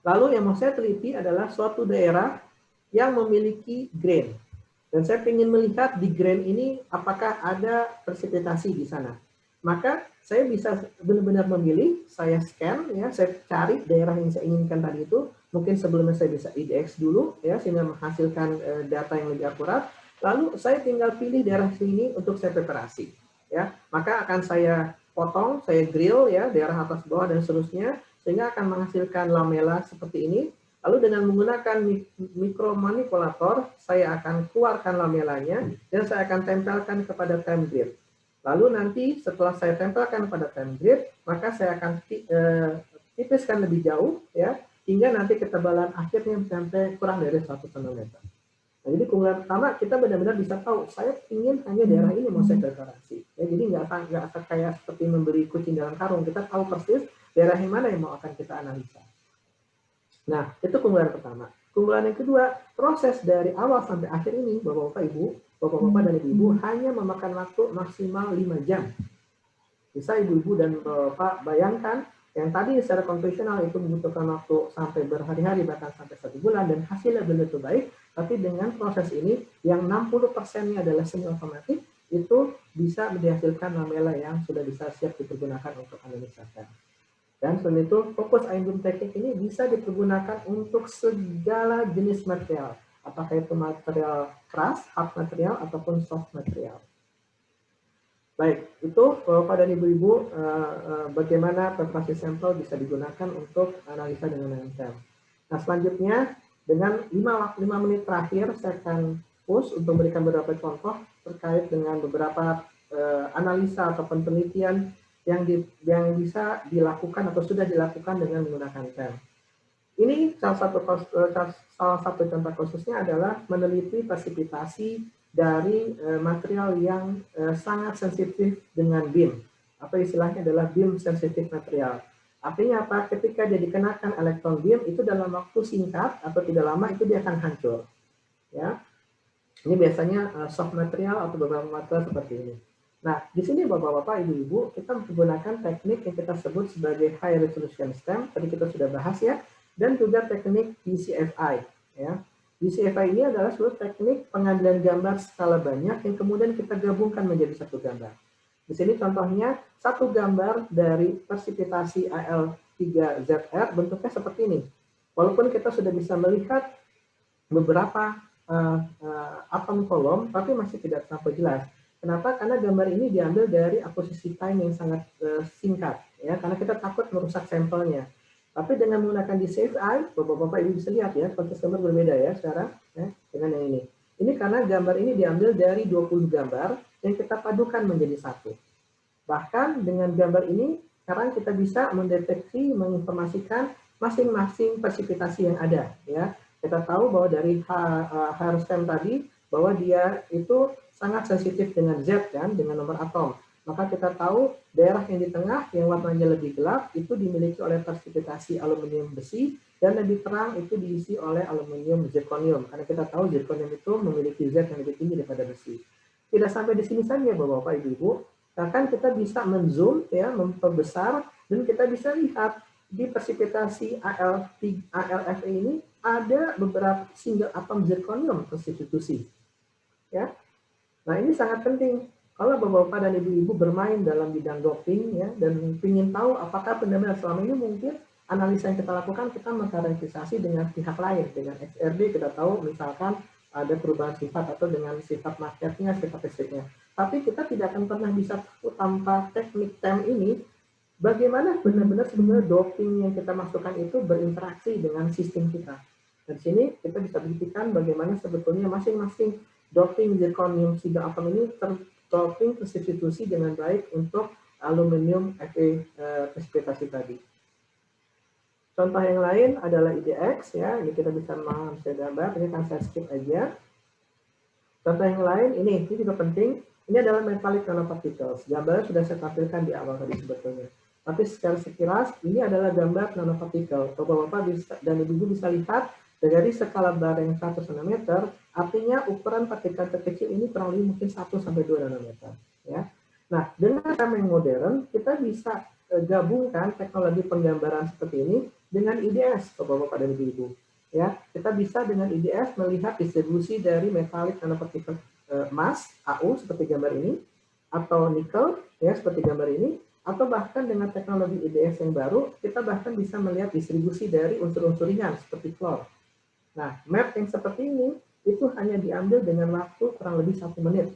[SPEAKER 3] Lalu yang mau saya teliti adalah suatu daerah yang memiliki grain. Dan saya ingin melihat di grain ini apakah ada presipitasi di sana. Maka saya bisa benar-benar memilih, saya scan, ya, saya cari daerah yang saya inginkan tadi itu. Mungkin sebelumnya saya bisa IDX dulu, ya, sehingga menghasilkan data yang lebih akurat. Lalu saya tinggal pilih daerah sini untuk saya preparasi. Ya, maka akan saya potong, saya grill ya, daerah atas bawah dan seterusnya, sehingga akan menghasilkan lamela seperti ini. Lalu dengan menggunakan mikromanipulator, saya akan keluarkan lamelanya dan saya akan tempelkan kepada time grid. Lalu nanti setelah saya tempelkan pada time grid, maka saya akan tipiskan lebih jauh ya, hingga nanti ketebalan akhirnya sampai kurang dari 1 nm. Nah, jadi keunggulan pertama kita benar-benar bisa tahu saya ingin hanya daerah ini mau saya preparasi. Ya, jadi nggak kayak seperti membeli kucing dalam karung, kita tahu persis daerah yang mana yang mau akan kita analisa. Nah, itu keunggulan pertama. Keunggulan yang kedua, proses dari awal sampai akhir ini, Bapak-Bapak, Ibu, Bapak-Bapak dan Ibu-Ibu hanya memakan waktu maksimal 5 jam. Bisa Ibu-Ibu dan Bapak bayangkan, yang tadi secara konvensional itu membutuhkan waktu sampai berhari-hari, bahkan sampai 1 bulan, dan hasilnya belum tentu baik, tapi dengan proses ini, yang 60%-nya adalah semi otomatis, itu bisa menghasilkan lamela yang sudah bisa siap dipergunakan untuk analisa pen. Dan selain itu, fokus ion beam teknik ini bisa dipergunakan untuk segala jenis material. Apakah itu material keras, hard material, ataupun soft material. Baik, itu Bapak dan Ibu-Ibu bagaimana preparasi sampel bisa digunakan untuk analisa dengan NMTEM. Nah, selanjutnya, dengan 5 menit terakhir, saya akan push untuk memberikan beberapa contoh terkait dengan beberapa analisa atau penelitian yang bisa dilakukan atau sudah dilakukan dengan menggunakan TEM. Ini salah satu contoh khususnya adalah meneliti presipitasi dari material yang sangat sensitif dengan beam, atau istilahnya adalah beam sensitive material. Artinya apa? Ketika dia dikenakan elektron beam, itu dalam waktu singkat atau tidak lama itu dia akan hancur. Ya, ini biasanya soft material atau beberapa material seperti ini. Nah, di sini Bapak-Bapak, Ibu-Ibu, kita menggunakan teknik yang kita sebut sebagai high resolution stem. Tadi kita sudah bahas ya, dan juga teknik DCFI. Ya, DCFI ini adalah suatu teknik pengambilan gambar skala banyak yang kemudian kita gabungkan menjadi satu gambar. Di sini contohnya satu gambar dari presipitasi Al3ZR bentuknya seperti ini. Walaupun kita sudah bisa melihat beberapa atom kolom, tapi masih tidak sampai jelas. Kenapa? Karena gambar ini diambil dari akuisisi time yang sangat singkat, ya, karena kita takut merusak sampelnya. Tapi dengan menggunakan DCFI, Bapak-Bapak Ibu bisa lihat ya, konteks gambar berbeda ya sekarang ya, dengan yang ini. Ini karena gambar ini diambil dari 20 gambar yang kita padukan menjadi satu. Bahkan dengan gambar ini, sekarang kita bisa mendeteksi, menginformasikan masing-masing presipitasi yang ada. Ya, kita tahu bahwa dari H-stem tadi, bahwa dia itu sangat sensitif dengan Z kan, dengan nomor atom. Maka kita tahu daerah yang di tengah yang warnanya lebih gelap itu dimiliki oleh presipitasi aluminium besi, dan lebih terang itu diisi oleh aluminium zirconium. Karena kita tahu zirconium itu memiliki Z yang lebih tinggi daripada besi. Tidak sampai di sini saja Bapak-Bapak Ibu-Ibu, bahkan kita bisa menzoom ya, memperbesar, dan kita bisa lihat di presipitasi ALFE ini ada beberapa single atom zirconium tersubstitusi. Ya. Nah, ini sangat penting. Kalau Bapak-Bapak dan Ibu-Ibu bermain dalam bidang doping ya, dan ingin tahu apakah benar-benar selama ini mungkin analisa yang kita lakukan kita mengkarakterisasi dengan pihak lain, dengan XRD kita tahu misalkan ada perubahan sifat atau dengan sifat marketnya, sifat listriknya. Tapi kita tidak akan pernah bisa tahu tanpa teknik TEM ini bagaimana benar-benar sebenarnya doping yang kita masukkan itu berinteraksi dengan sistem kita. Dan di sini kita bisa buktikan bagaimana sebetulnya masing-masing doping zirconium single atom ini doping tersubstitusi dengan baik untuk aluminium Fe presipitasi tadi. Contoh yang lain adalah IDX ya, ini kita bisa mengambil gambar, ini akan saya skip aja. Contoh yang lain ini juga penting, ini adalah metallic nanoparticles. Gambarnya sudah saya tampilkan di awal tadi sebetulnya. Tapi secara sekilas ini adalah gambar nanopartikel. Bapak-bapak dan ibu-ibu bisa lihat dari skala bareng 1 nm, artinya ukuran partikel terkecil ini kurang lebih mungkin 1 sampai 2 nanometer. Ya. Nah, dengan cara yang modern, kita bisa gabungkan teknologi penggambaran seperti ini dengan IDS, Bapak-bapak dan ibu-ibu. Ya, kita bisa dengan IDS melihat distribusi dari metallic nanopartikel emas AU seperti gambar ini, atau nikel ya seperti gambar ini, atau bahkan dengan teknologi IDS yang baru, kita bahkan bisa melihat distribusi dari unsur-unsur ringan seperti klor. Nah, map yang seperti ini itu hanya diambil dengan waktu kurang lebih 1 menit.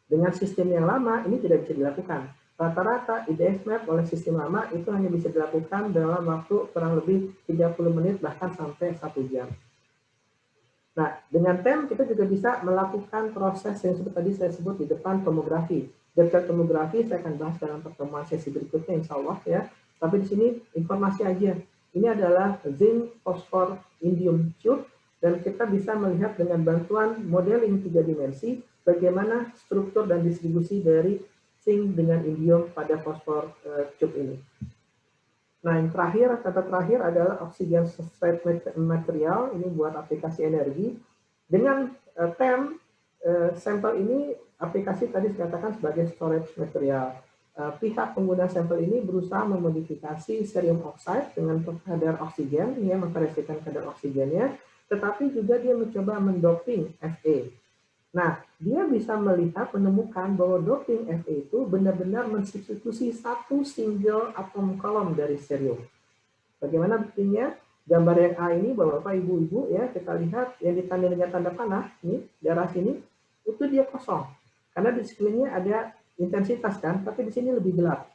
[SPEAKER 3] Dengan sistem yang lama ini tidak bisa dilakukan. Rata-rata IDX map oleh sistem lama itu hanya bisa dilakukan dalam waktu kurang lebih 30 menit bahkan sampai 1 jam. Nah, dengan TEM kita juga bisa melakukan proses yang seperti tadi saya sebut di depan tomografi. Detail tomografi saya akan bahas dalam pertemuan sesi berikutnya insya Allah ya. Tapi di sini informasi aja. Ini adalah zinc, fosfor, indium tube dan kita bisa melihat dengan bantuan modeling 3 dimensi bagaimana struktur dan distribusi dari zinc dengan indium pada fosfor tube ini. Nah, yang terakhir, kata terakhir adalah oxygen substrate material, ini buat aplikasi energi. Dengan TEM, sampel ini aplikasi tadi dikatakan sebagai storage material. Pihak pengguna sampel ini berusaha memodifikasi cerium oxide dengan kadar oksigen, ya, memvariasikan kadar oksigennya, tetapi juga dia mencoba mendoping Fe. Nah, dia bisa melihat, menemukan bahwa doping Fe itu benar-benar mensubstitusi satu single atom kolom dari cerium. Bagaimana buktinya? Gambar yang A ini, Bapak, Ibu, ya, kita lihat yang ditandai dengan tanda panah, ini, daerah sini, itu dia kosong. Karena di sekelilingnya ada intensitas kan, tapi di sini lebih gelap.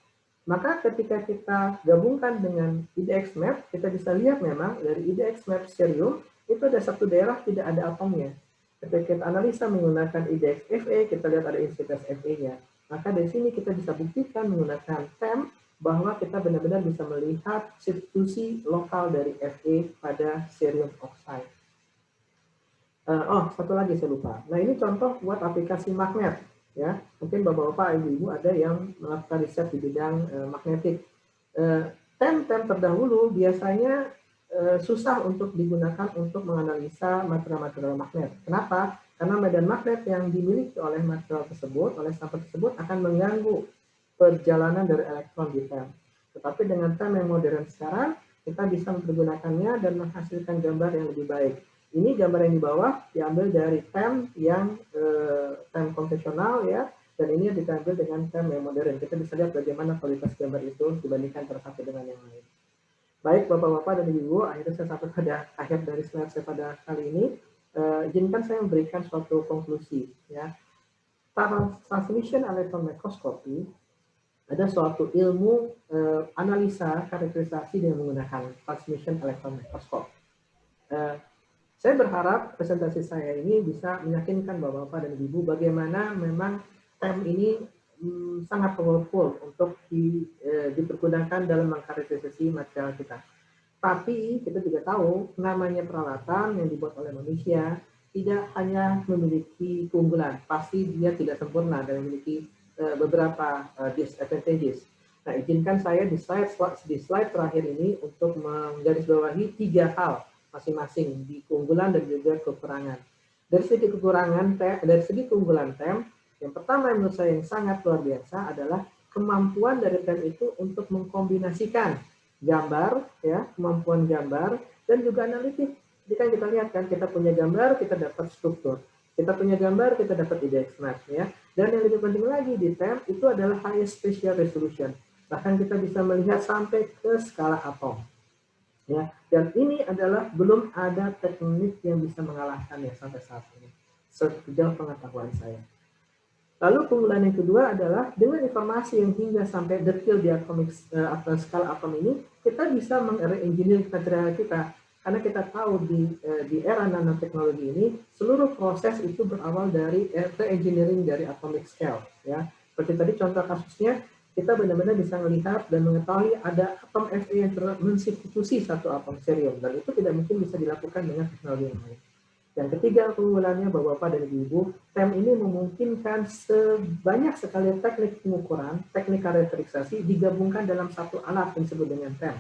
[SPEAKER 3] Maka ketika kita gabungkan dengan IDX map, kita bisa lihat memang dari IDX map cerium, itu ada satu daerah tidak ada atomnya. Ketika kita analisa menggunakan IDX Fe, kita lihat ada intensitas Fe-nya. Maka dari sini kita bisa buktikan menggunakan TEM bahwa kita benar-benar bisa melihat substitusi lokal dari Fe pada cerium oxide. Satu lagi saya lupa. Nah, ini contoh buat aplikasi magnet. Ya, mungkin Bapak-bapak, Ibu-ibu ada yang melakukan riset di bidang magnetik. TEM terdahulu biasanya susah untuk digunakan untuk menganalisa material-material magnet. Kenapa? Karena medan magnet yang dimiliki oleh material tersebut, oleh sampel tersebut akan mengganggu perjalanan dari elektron di TEM. Tetapi dengan TEM yang modern sekarang, kita bisa mempergunakannya dan menghasilkan gambar yang lebih baik. Ini gambar yang di bawah diambil dari TEM yang TEM konvensional ya, dan ini diambil dengan TEM yang modern. Kita bisa lihat bagaimana kualitas gambar itu dibandingkan satu dengan yang lain. Baik Bapak-bapak dan Ibu, akhirnya saya sampai pada akhir dari slide saya pada kali ini. Izinkan saya memberikan suatu konklusi. Ya. Transmission electron microscopy ada suatu ilmu analisa karakterisasi dengan menggunakan transmission electron microscope. Saya berharap presentasi saya ini bisa meyakinkan Bapak-bapak dan Ibu bagaimana memang TEM ini sangat powerful untuk dipergunakan dalam mengkarakterisasi material kita. Tapi kita juga tahu namanya peralatan yang dibuat oleh manusia tidak hanya memiliki keunggulan, pasti dia tidak sempurna dan memiliki beberapa disadvantages. Nah, izinkan saya di slide terakhir ini untuk menggarisbawahi 3 hal masing-masing di keunggulan dan juga kekurangan. Dari segi keunggulan TEM, yang pertama yang menurut saya yang sangat luar biasa adalah kemampuan dari TEM itu untuk mengkombinasikan gambar, ya, kemampuan gambar dan juga analitik. Jadi kan kita lihat kan kita punya gambar, kita dapat struktur. Kita punya gambar, kita dapat IDX map, ya. Dan yang lebih penting lagi di TEM itu adalah high spatial resolution. Bahkan kita bisa melihat sampai ke skala atom. Ya, dan ini adalah belum ada teknik yang bisa mengalahkannya sampai saat ini. Sejauh pengetahuan saya. Lalu keunggulan yang kedua adalah dengan informasi yang hingga sampai detail di atomic atau skala atom ini, kita bisa mengengineer material kita. Karena kita tahu di era nanoteknologi ini, seluruh proses itu berawal dari engineering dari atomic scale. Ya, seperti tadi contoh kasusnya, kita benar-benar bisa melihat dan mengetahui ada atom Fe yang mensubstitusi satu atom cerium, dan itu tidak mungkin bisa dilakukan dengan teknologi yang lain. Yang ketiga keunggulannya Bapak-bapak dan Ibu, TEM ini memungkinkan sebanyak sekali teknik pengukuran, teknik karakterisasi digabungkan dalam satu alat yang disebut dengan TEM.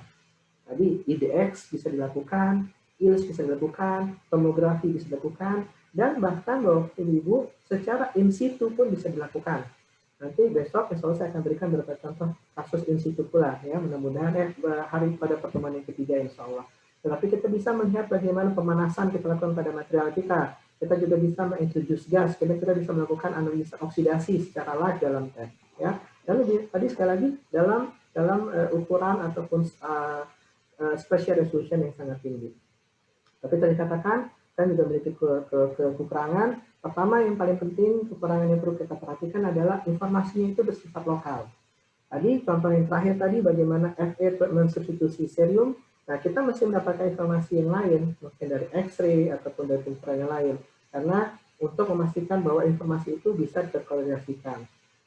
[SPEAKER 3] Tadi IDX bisa dilakukan, ILS bisa dilakukan, tomografi bisa dilakukan, dan bahkan Bapak dan Ibu secara in situ pun bisa dilakukan. Nanti besok insya Allah saya akan berikan beberapa contoh kasus in situ pula, ya, mudah-mudahan hari pada pertemuan yang ketiga insya Allah. Tetapi kita bisa melihat bagaimana pemanasan kita lakukan pada material kita. Kita juga bisa mengintroduce gas, kita bisa melakukan analisa oksidasi secara live dalam TEM. Ya. Dan tadi sekali lagi dalam ukuran ataupun spatial resolution yang sangat tinggi. Tapi tadi katakan, kan juga memiliki kekurangan. Pertama yang paling penting, kekurangan yang perlu kita perhatikan adalah informasinya itu bersifat lokal. Tadi contoh yang terakhir tadi bagaimana Fa mensubstitusi cerium. Nah, kita mesti mendapatkan informasi yang lain, mungkin dari X-ray ataupun dari pencarian yang lain, karena untuk memastikan bahwa informasi itu bisa terkoordinasikan.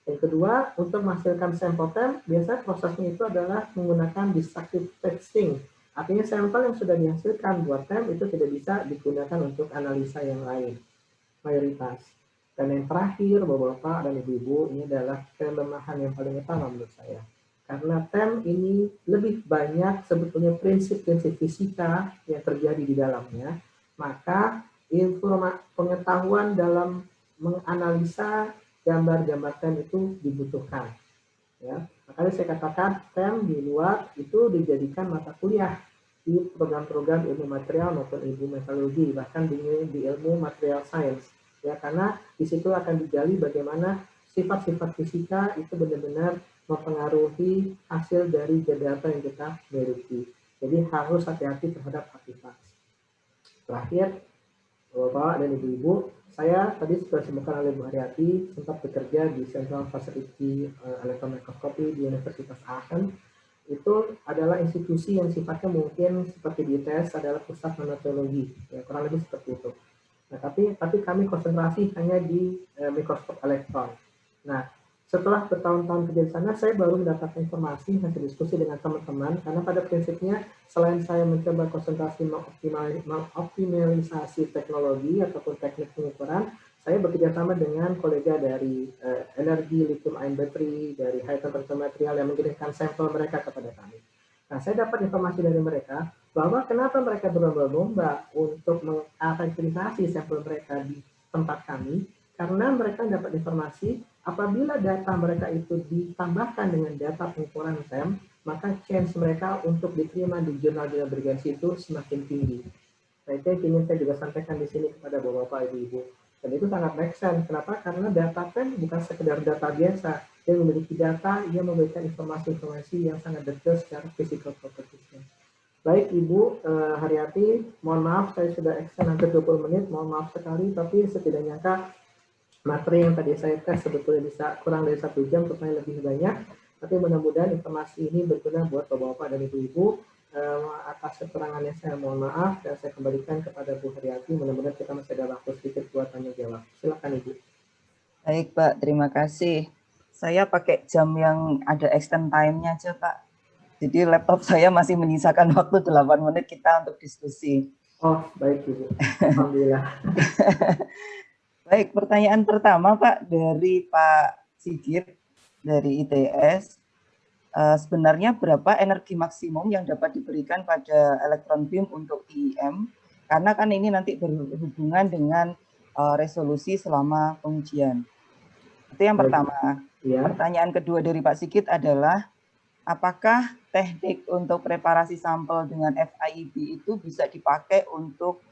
[SPEAKER 3] Yang kedua, untuk menghasilkan sampel TEM, biasanya prosesnya itu adalah menggunakan destructive testing. Artinya sampel yang sudah dihasilkan buat TEM itu tidak bisa digunakan untuk analisa yang lain, mayoritas. Dan yang terakhir, Bapak-Bapak dan Ibu-Ibu, ini adalah kelemahan yang paling utama menurut saya. Karena TEM ini lebih banyak sebetulnya prinsip-prinsip fisika yang terjadi di dalamnya, maka pengetahuan dalam menganalisa gambar-gambar TEM itu dibutuhkan. Ya, makanya saya katakan TEM di luar itu dijadikan mata kuliah di program-program ilmu material maupun ilmu metalurgi, bahkan di ilmu material science. Ya, karena di situ akan digali bagaimana sifat-sifat fisika itu benar-benar mempengaruhi hasil dari data yang kita miliki. Jadi harus hati-hati terhadap artefaks. Terakhir, Bapak dan Ibu-Ibu, saya tadi sudah disebutkan oleh Bu Haryati, sempat bekerja di Central Facility Electron Microscopy di Universitas Aachen. Itu adalah institusi yang sifatnya mungkin seperti di ITS adalah pusat nanotehnologi, ya, kurang lebih seperti itu. Nah, tapi kami konsentrasi hanya di mikroskop elektron. Nah, setelah bertahun-tahun kerja di sana, saya baru mendapatkan informasi hasil diskusi dengan teman-teman, karena pada prinsipnya selain saya mencoba konsentrasi mengoptimalisasi teknologi ataupun teknik pengukuran, saya bekerja sama dengan kolega dari energi lithium ion battery, dari high temperature material yang mengirimkan sampel mereka kepada kami. Nah, saya dapat informasi dari mereka bahwa kenapa mereka berlomba-lomba untuk mengefektivisasi sampel mereka di tempat kami, karena mereka dapat informasi apabila data mereka itu ditambahkan dengan data pengukuran TEM, maka chance mereka untuk diterima di jurnal-jurnal bergensi itu semakin tinggi. Nah, itu yang ingin saya juga sampaikan di sini kepada Bapak, Ibu-Ibu. Dan itu sangat make sense. Kenapa? Karena data TEM bukan sekedar data biasa. Dia memiliki data, ia memberikan informasi-informasi yang sangat detail secara physical properties-nya. Baik, Ibu Haryati, mohon maaf saya sudah extend hampir 20 menit, mohon maaf sekali, tapi setidaknya nyangka materi yang tadi saya tes sebetulnya bisa kurang dari 1 jam, supaya lebih banyak. Tapi mudah-mudahan informasi ini berguna buat Bapak-Bapak dan Ibu-Ibu. Atas kekurangannya saya mohon maaf, dan saya kembalikan kepada Bu Haryati. Mudah-mudahan kita masih ada waktu sedikit buat tanya jawab. Silakan Ibu.
[SPEAKER 4] Baik Pak, terima kasih. Saya pakai jam yang ada extend time-nya aja Pak. Jadi laptop saya masih menyisakan waktu 8 menit kita untuk diskusi.
[SPEAKER 3] Oh, baik Ibu. Alhamdulillah.
[SPEAKER 4] Baik, pertanyaan pertama Pak dari Pak Sigit dari ITS. Sebenarnya berapa energi maksimum yang dapat diberikan pada elektron beam untuk IEM? Karena kan ini nanti berhubungan dengan resolusi selama pengujian. Itu yang pertama. Ya. Pertanyaan kedua dari Pak Sigit adalah, apakah teknik untuk preparasi sampel dengan FIEB itu bisa dipakai untuk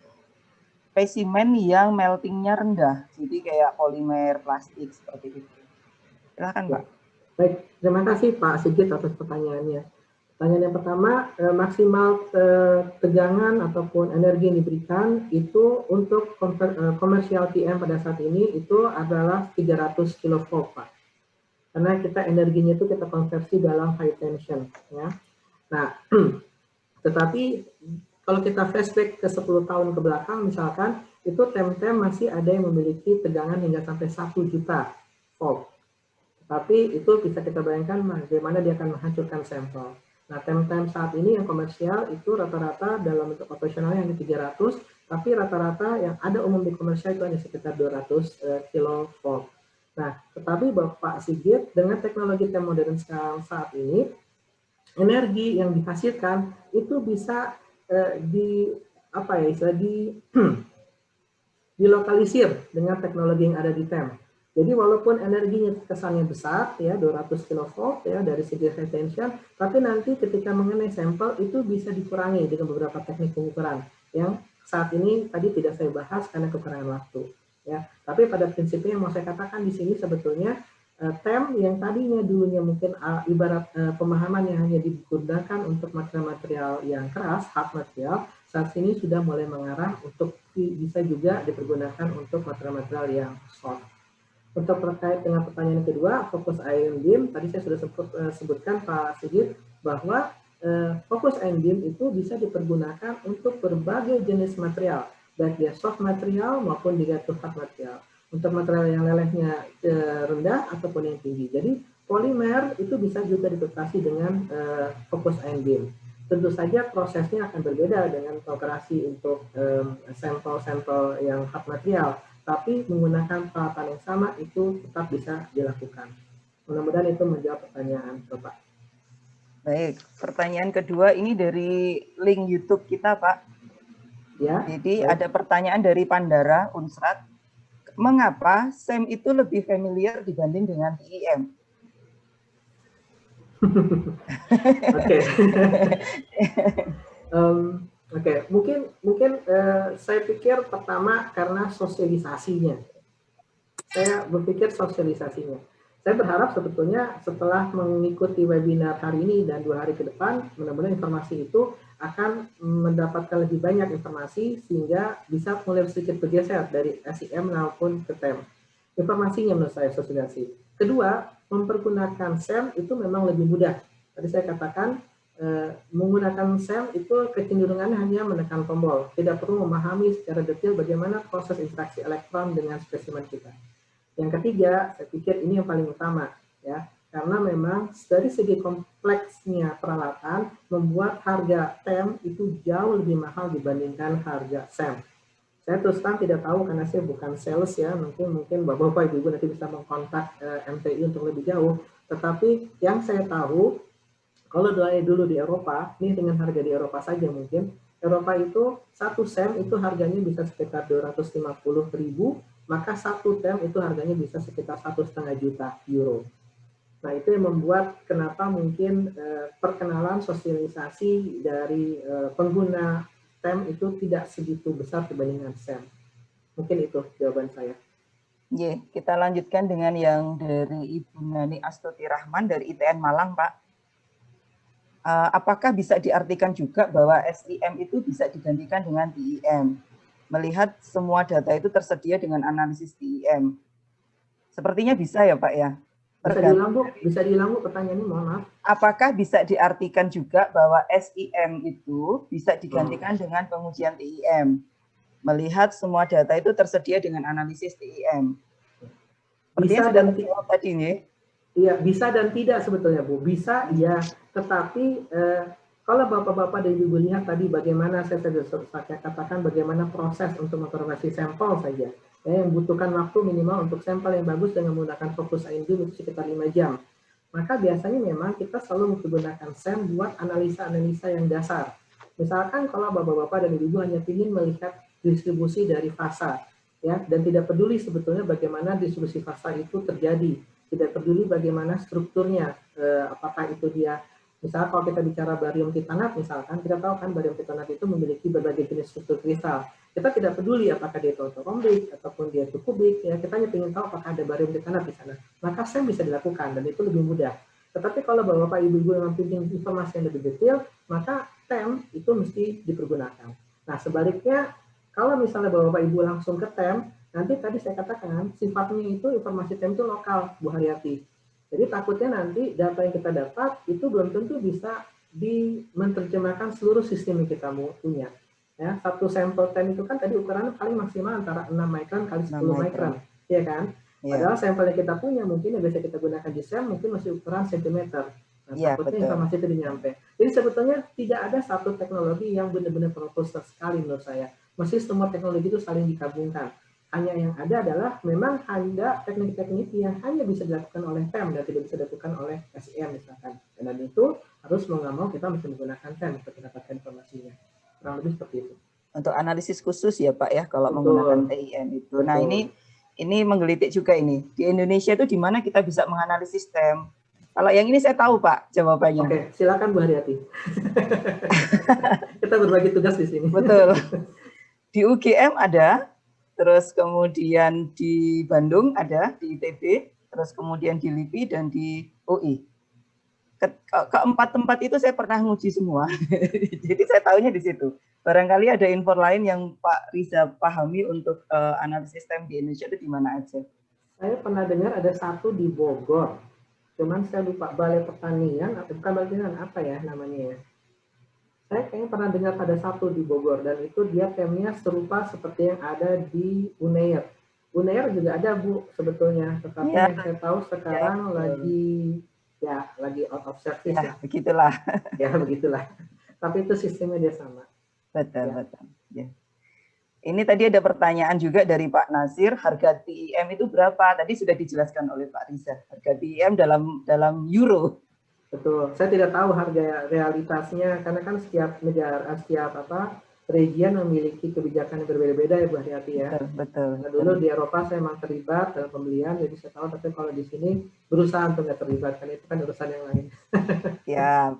[SPEAKER 4] spesimen yang meltingnya rendah, jadi kayak polimer, plastik, seperti itu? Silakan Pak.
[SPEAKER 3] Baik, terima kasih Pak Sigit atas pertanyaannya. Pertanyaan yang pertama, maksimal tegangan ataupun energi yang diberikan itu untuk komersial TM pada saat ini itu adalah 300 kV Pak. Karena kita energinya itu kita konversi dalam high tension. Ya. Nah, tetapi kalau kita flashback ke 10 tahun ke belakang misalkan, itu TEM-TEM masih ada yang memiliki tegangan hingga sampai 1 juta volt. Tapi itu bisa kita bayangkan bagaimana dia akan menghancurkan sampel. Nah, TEM-TEM saat ini yang komersial itu rata-rata dalam bentuk operasional yang di 300, tapi rata-rata yang ada umum di komersial itu hanya sekitar 200 kV. Nah, tetapi Bapak Sigit, dengan teknologi TEM modern sekarang saat ini, energi yang dihasilkan itu bisa dilokalisir dengan teknologi yang ada di TEM. Jadi walaupun energinya kesannya besar ya 200 kV ya dari segi high tension, tapi nanti ketika mengenai sampel itu bisa dikurangi dengan beberapa teknik pengukuran yang saat ini tadi tidak saya bahas karena kekurangan waktu ya. Tapi pada prinsipnya yang mau saya katakan di sini sebetulnya TEM yang tadinya dulunya mungkin ibarat pemahaman yang hanya digunakan untuk material-material yang keras, hard material, saat ini sudah mulai mengarah untuk bisa juga dipergunakan untuk material-material yang soft. Untuk terkait dengan pertanyaan kedua, fokus ion beam, tadi saya sudah sebutkan Pak Sigit bahwa fokus ion beam itu bisa dipergunakan untuk berbagai jenis material, baik dia soft material maupun juga hard material. Untuk material yang lelehnya rendah ataupun yang tinggi. Jadi polimer itu bisa juga diplikasi dengan fokus ion beam. Tentu saja prosesnya akan berbeda dengan operasi untuk sampel-sampel yang hard material. Tapi menggunakan peralatan yang sama itu tetap bisa dilakukan. Mudah-mudahan itu menjawab pertanyaan Bapak.
[SPEAKER 4] Baik, pertanyaan kedua ini dari link YouTube kita, Pak.
[SPEAKER 3] Ya.
[SPEAKER 4] Jadi baik. Ada pertanyaan dari Pandara Unsrat. Mengapa SEM itu lebih familiar dibanding dengan TIM?
[SPEAKER 3] Oke. Oke, mungkin saya pikir pertama karena sosialisasinya. Saya berpikir sosialisasinya. Saya berharap sebetulnya setelah mengikuti webinar hari ini dan 2 hari ke depan, mudah-mudahan informasi itu akan mendapatkan lebih banyak informasi sehingga bisa mulai sedikit bergeser dari SIM maupun ke TEM. Informasinya menurut saya sosialisasi. Kedua, mempergunakan SEM itu memang lebih mudah. Tadi saya katakan, menggunakan SEM itu kecenderungannya hanya menekan tombol, tidak perlu memahami secara detail bagaimana proses interaksi elektron dengan spesimen kita. Yang ketiga, saya pikir ini yang paling utama, ya, karena memang dari segi kompleksnya peralatan membuat harga TEM itu jauh lebih mahal dibandingkan harga SEM. Saya terus terang tidak tahu karena saya bukan sales ya, mungkin Bapak-Bapak Ibu nanti bisa mengkontak MTI untuk lebih jauh. Tetapi yang saya tahu, kalau dulu di Eropa, ini dengan harga di Eropa saja mungkin, Eropa itu 1 SEM itu harganya bisa sekitar 250.000, maka 1 TEM itu harganya bisa sekitar 1,5 juta euro. Nah itu yang membuat kenapa mungkin perkenalan sosialisasi dari pengguna TEM itu tidak segitu besar dibandingkan SEM. Mungkin itu jawaban saya.
[SPEAKER 4] Ya, kita lanjutkan dengan yang dari Ibu Nani Astuti Rahman dari ITN Malang, Pak. Apakah bisa diartikan juga bahwa SIM itu bisa digantikan dengan TIM? Melihat semua data itu tersedia dengan analisis TIM. Sepertinya bisa ya Pak ya?
[SPEAKER 3] Bisa diulang Bu pertanyaannya, mohon maaf.
[SPEAKER 4] Apakah bisa diartikan juga bahwa SIM itu bisa digantikan dengan pengujian TIM? Melihat semua data itu tersedia dengan analisis TIM.
[SPEAKER 3] Bisa dan
[SPEAKER 4] tidak tadi nih.
[SPEAKER 3] Iya, bisa dan tidak sebetulnya Bu. Bisa ya, tetapi kalau Bapak-Bapak dan Ibu lihat tadi bagaimana saya katakan bagaimana proses untuk mengkonversi sampel saja. Ya, yang membutuhkan waktu minimal untuk sampel yang bagus dengan menggunakan fokus ion beam itu sekitar 5 jam. Maka biasanya memang kita selalu menggunakan SEM buat analisa-analisa yang dasar. Misalkan kalau Bapak-Bapak dan Ibu hanya ingin melihat distribusi dari fasa, ya, dan tidak peduli sebetulnya bagaimana distribusi fasa itu terjadi. Tidak peduli bagaimana strukturnya, apakah itu dia, misalnya kalau kita bicara barium titanat misalkan, kita tahu kan barium titanat itu memiliki berbagai jenis struktur kristal. Kita tidak peduli apakah dia ortorhombik ataupun dia kubik, ya kita hanya ingin tahu apakah ada barium titanat di sana. Maka SEM bisa dilakukan dan itu lebih mudah. Tetapi kalau Bapak Ibu yang ingin informasi yang lebih detail, maka TEM itu mesti dipergunakan. Nah sebaliknya, kalau misalnya Bapak Ibu langsung ke TEM, nanti tadi saya katakan sifatnya itu informasi TEM itu lokal, Bu Haryati. Jadi takutnya nanti data yang kita dapat itu belum tentu bisa menerjemahkan seluruh sistem yang kita punya. Ya, satu sampel TEM itu kan tadi ukurannya paling maksimal antara 6 mikron kali 10 mikron, ya kan? Padahal sampel yang kita punya mungkin yang biasa kita gunakan di SEM mungkin masih ukuran sentimeter. Nah, takutnya informasi itu nyampe. Jadi sebetulnya tidak ada satu teknologi yang benar-benar proposal sekali menurut saya. Mesti semua teknologi itu saling digabungkan. Hanya yang ada adalah memang ada teknik-teknik yang hanya bisa dilakukan oleh TEM dan tidak bisa dilakukan oleh SIM misalkan. Dan itu harus mau nggak mau kita mesti menggunakan TEM untuk mendapatkan informasinya. Kurang lebih seperti itu.
[SPEAKER 4] Untuk analisis khusus ya Pak ya kalau menggunakan TIM itu. Nah ini menggelitik juga ini. Di Indonesia itu di mana kita bisa menganalisis TEM? Kalau yang ini saya tahu Pak jawabannya.
[SPEAKER 3] Oke, silakan Bu Haryati. Kita berbagi tugas di sini.
[SPEAKER 4] Betul. Di UGM ada. Terus kemudian di Bandung ada, di ITB, terus kemudian di LIPI dan di UI. Keempat tempat itu saya pernah nguji semua. Jadi saya tahunya di situ. Barangkali ada info lain yang Pak Riza pahami untuk analisis TEM di Indonesia itu di mana aja?
[SPEAKER 3] Saya pernah dengar ada satu di Bogor, cuman saya lupa, Balai Pertanian atau bukan Balai Pertanian, apa ya namanya ya. Saya kayaknya pernah dengar ada satu di Bogor, dan itu dia temnya serupa seperti yang ada di Unair. Unair juga ada Bu sebetulnya, tetapi
[SPEAKER 4] Ya,
[SPEAKER 3] yang saya tahu sekarang lagi out of service
[SPEAKER 4] ya, begitulah.
[SPEAKER 3] Ya begitulah. Tapi itu sistemnya dia sama.
[SPEAKER 4] Betul, betul. Ya. Ini tadi ada pertanyaan juga dari Pak Nasir, harga TIM itu berapa? Tadi sudah dijelaskan oleh Pak Riza. Harga TIM dalam euro.
[SPEAKER 3] Betul. Saya tidak tahu harga realitasnya karena kan setiap negara, setiap region memiliki kebijakan yang berbeda-beda ya Bu Haryati ya.
[SPEAKER 4] Betul.
[SPEAKER 3] Nah, dulu di Eropa saya memang terlibat dalam pembelian, jadi saya tahu. Tapi kalau di sini berusaha untuk nggak terlibat, kan itu kan urusan yang lain.
[SPEAKER 4] Ya.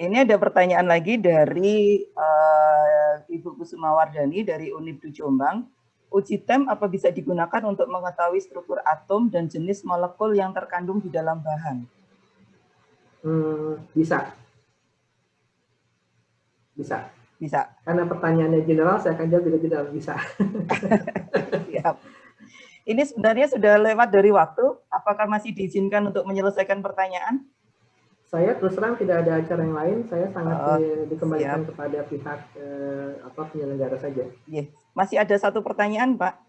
[SPEAKER 4] Ini ada pertanyaan lagi dari Ibu Kusuma Wardani dari Unib Jombang. Uji TEM apa bisa digunakan untuk mengetahui struktur atom dan jenis molekul yang terkandung di dalam bahan?
[SPEAKER 3] Bisa. Karena pertanyaannya general, saya akan jawab juga general. Bisa.
[SPEAKER 4] Siap. Ini sebenarnya sudah lewat dari waktu. Apakah masih diizinkan untuk menyelesaikan pertanyaan?
[SPEAKER 3] Saya terus terang tidak ada acara yang lain. Saya sangat dikembalikan kepada pihak penyelenggara saja.
[SPEAKER 4] Yes. Masih ada satu pertanyaan, Pak.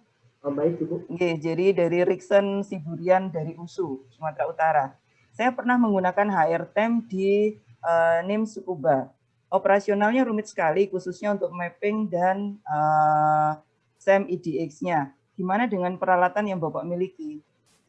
[SPEAKER 3] Oh, baik, Ibu.
[SPEAKER 4] Jadi dari Riksen Siburian dari USU, Sumatera Utara. Saya pernah menggunakan HRTEM di NIM Sukuba. Operasionalnya rumit sekali, khususnya untuk mapping dan SEM IDX-nya. Gimana dengan peralatan yang Bapak miliki?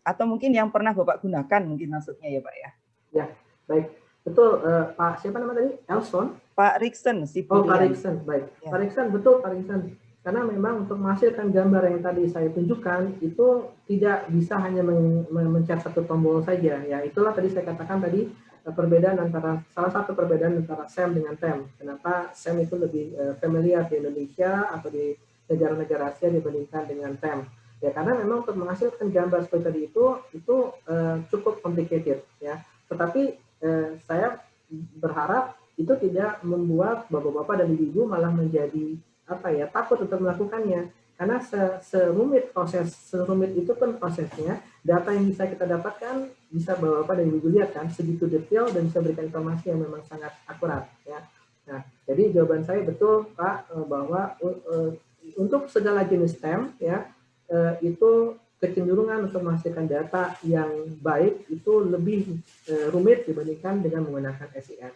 [SPEAKER 4] Atau mungkin yang pernah Bapak gunakan, mungkin maksudnya ya, Pak ya?
[SPEAKER 3] Ya, baik. Betul, Pak, siapa nama tadi? Elson?
[SPEAKER 4] Pak Riksen Siburian.
[SPEAKER 3] Oh, Pak Riksen, baik. Ya. Pak Riksen, betul Pak Riksen. Karena memang untuk menghasilkan gambar yang tadi saya tunjukkan, itu tidak bisa hanya mencet satu tombol saja. Ya, itulah tadi saya katakan tadi, salah satu perbedaan antara SEM dengan TEM. Kenapa SEM itu lebih familiar di Indonesia atau di negara-negara Asia dibandingkan dengan TEM. Ya, karena memang untuk menghasilkan gambar seperti tadi itu cukup complicated. Ya. Tetapi saya berharap itu tidak membuat bapak-bapak dan ibu-ibu malah menjadi takut untuk melakukannya, karena serumit itu pun prosesnya, data yang bisa kita dapatkan bisa bapak-bapak dan ibu-ibu lihat kan, segitu detail dan bisa berikan informasi yang memang sangat akurat ya. Nah, jadi jawaban saya betul Pak, bahwa untuk segala jenis STEM ya itu kecenderungan untuk menghasilkan data yang baik itu lebih rumit dibandingkan dengan menggunakan SEM.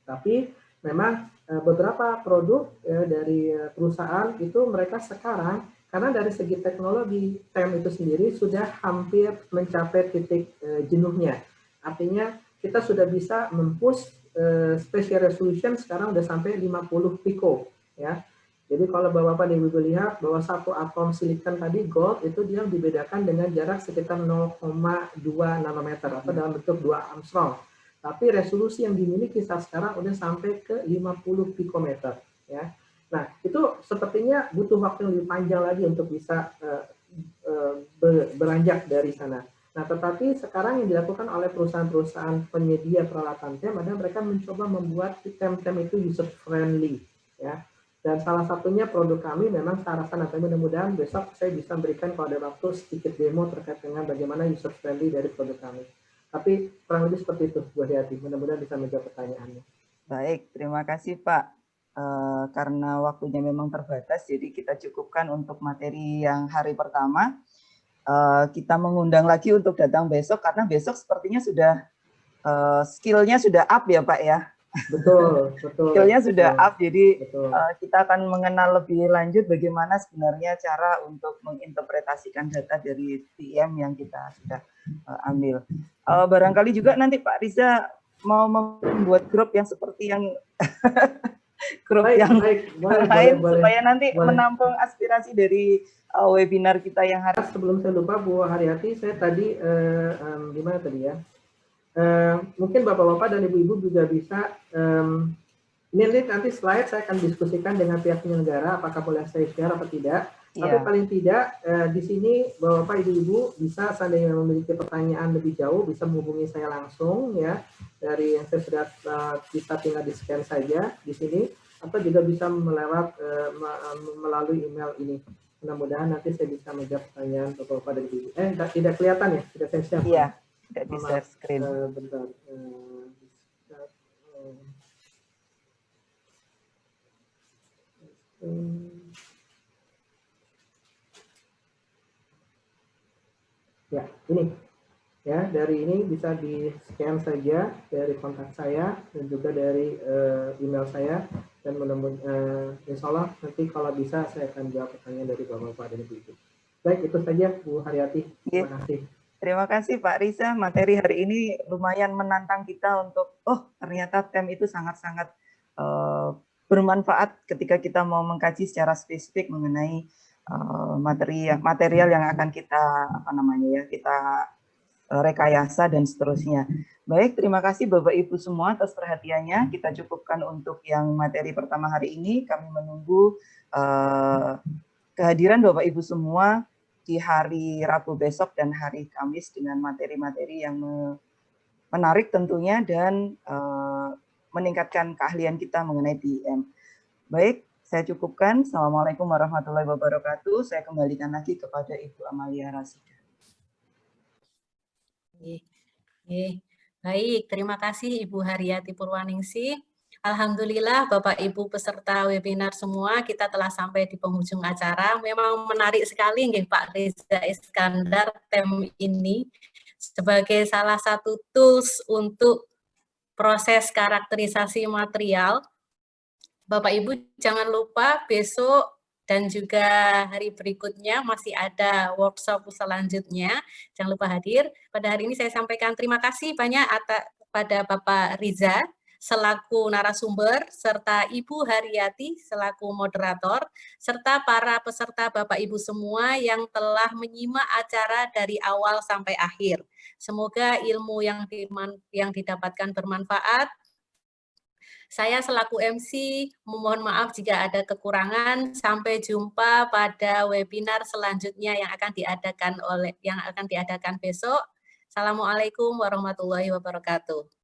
[SPEAKER 3] Tapi memang beberapa produk dari perusahaan itu mereka sekarang, karena dari segi teknologi TEM itu sendiri sudah hampir mencapai titik jenuhnya. Artinya kita sudah bisa mempush spatial resolution sekarang udah sampai 50 pico ya. Jadi kalau Bapak dan Ibu lihat bahwa satu atom silikon tadi gold itu dia dibedakan dengan jarak sekitar 0,2 nanometer atau dalam bentuk 2 Armstrong. Tapi resolusi yang dimiliki saat sekarang udah sampai ke 50 pikometer ya. Nah, itu sepertinya butuh waktu yang lebih panjang lagi untuk bisa beranjak dari sana. Nah, tetapi sekarang yang dilakukan oleh perusahaan-perusahaan penyedia peralatan TEM adalah mereka mencoba membuat TEM-TEM itu user friendly ya. Dan salah satunya produk kami memang ke arah sana. Tapi mudah-mudahan besok saya bisa berikan kalau ada waktu sedikit demo terkait dengan bagaimana user friendly dari produk kami. Tapi kurang lebih seperti itu Bu Haryati. Mudah-mudahan bisa menjawab pertanyaannya.
[SPEAKER 4] Baik, terima kasih Pak. Karena waktunya memang terbatas, jadi kita cukupkan untuk materi yang hari pertama. Kita mengundang lagi untuk datang besok, karena besok sepertinya sudah skill-nya sudah up ya Pak ya.
[SPEAKER 3] Betul.
[SPEAKER 4] Skill-nya sudah up, jadi kita akan mengenal lebih lanjut bagaimana sebenarnya cara untuk menginterpretasikan data dari TIM yang kita sudah ambil. Barangkali juga nanti Pak Riza mau membuat grup yang seperti yang grup lain supaya nanti menampung aspirasi dari webinar kita yang hari.
[SPEAKER 3] Sebelum saya lupa Bu Haryati, saya tadi gimana tadi ya? Mungkin bapak-bapak dan ibu-ibu juga bisa ini nanti slide saya akan diskusikan dengan pihak penyelenggara apakah boleh saya share atau tidak. Tapi paling tidak di sini bapak-bapak ibu-ibu bisa seandainya memiliki pertanyaan lebih jauh bisa menghubungi saya langsung ya, dari yang saya sudah bisa tinggal di scan saja di sini, atau juga bisa melalui email ini. Mudah-mudahan nanti saya bisa menjawab pertanyaan Bapak-Bapak dan Ibu. Tidak kelihatan ya? Tidak saya share.
[SPEAKER 4] Iya, tidak di share screen.
[SPEAKER 3] Bentar. Ya, ini. Ya, dari ini bisa di-scan saja dari kontak saya dan juga dari email saya, dan insya Allah nanti kalau bisa saya akan jawab pertanyaan dari Bapak-Bapak dan Ibu. Baik, itu saja Bu Haryati. Terima kasih.
[SPEAKER 4] Terima kasih Pak Riza. Materi hari ini lumayan menantang kita untuk, ternyata TEM itu sangat-sangat bermanfaat ketika kita mau mengkaji secara spesifik mengenai material yang akan kita kita rekayasa dan seterusnya. Baik, terima kasih Bapak Ibu semua atas perhatiannya. Kita cukupkan untuk yang materi pertama hari ini. Kami menunggu kehadiran Bapak Ibu semua di hari Rabu besok dan hari Kamis dengan materi-materi yang menarik tentunya dan meningkatkan keahlian kita mengenai TEM. Baik, saya cukupkan. Assalamualaikum warahmatullahi wabarakatuh. Saya kembalikan lagi kepada Ibu Amalia Rasida.
[SPEAKER 1] Baik, terima kasih Ibu Haryati Purwaningsih. Alhamdulillah Bapak Ibu peserta webinar semua, kita telah sampai di penghujung acara. Memang menarik sekali nggih Pak Riza Iskandar TEM ini sebagai salah satu tools untuk proses karakterisasi material. Bapak Ibu jangan lupa besok dan juga hari berikutnya masih ada workshop selanjutnya. Jangan lupa hadir. Pada hari ini saya sampaikan terima kasih banyak pada Bapak Riza selaku narasumber, serta Ibu Haryati selaku moderator, serta para peserta Bapak Ibu semua yang telah menyimak acara dari awal sampai akhir. Semoga ilmu yang didapatkan bermanfaat. Saya selaku MC memohon maaf jika ada kekurangan. Sampai jumpa pada webinar selanjutnya yang akan diadakan besok. Assalamualaikum warahmatullahi wabarakatuh.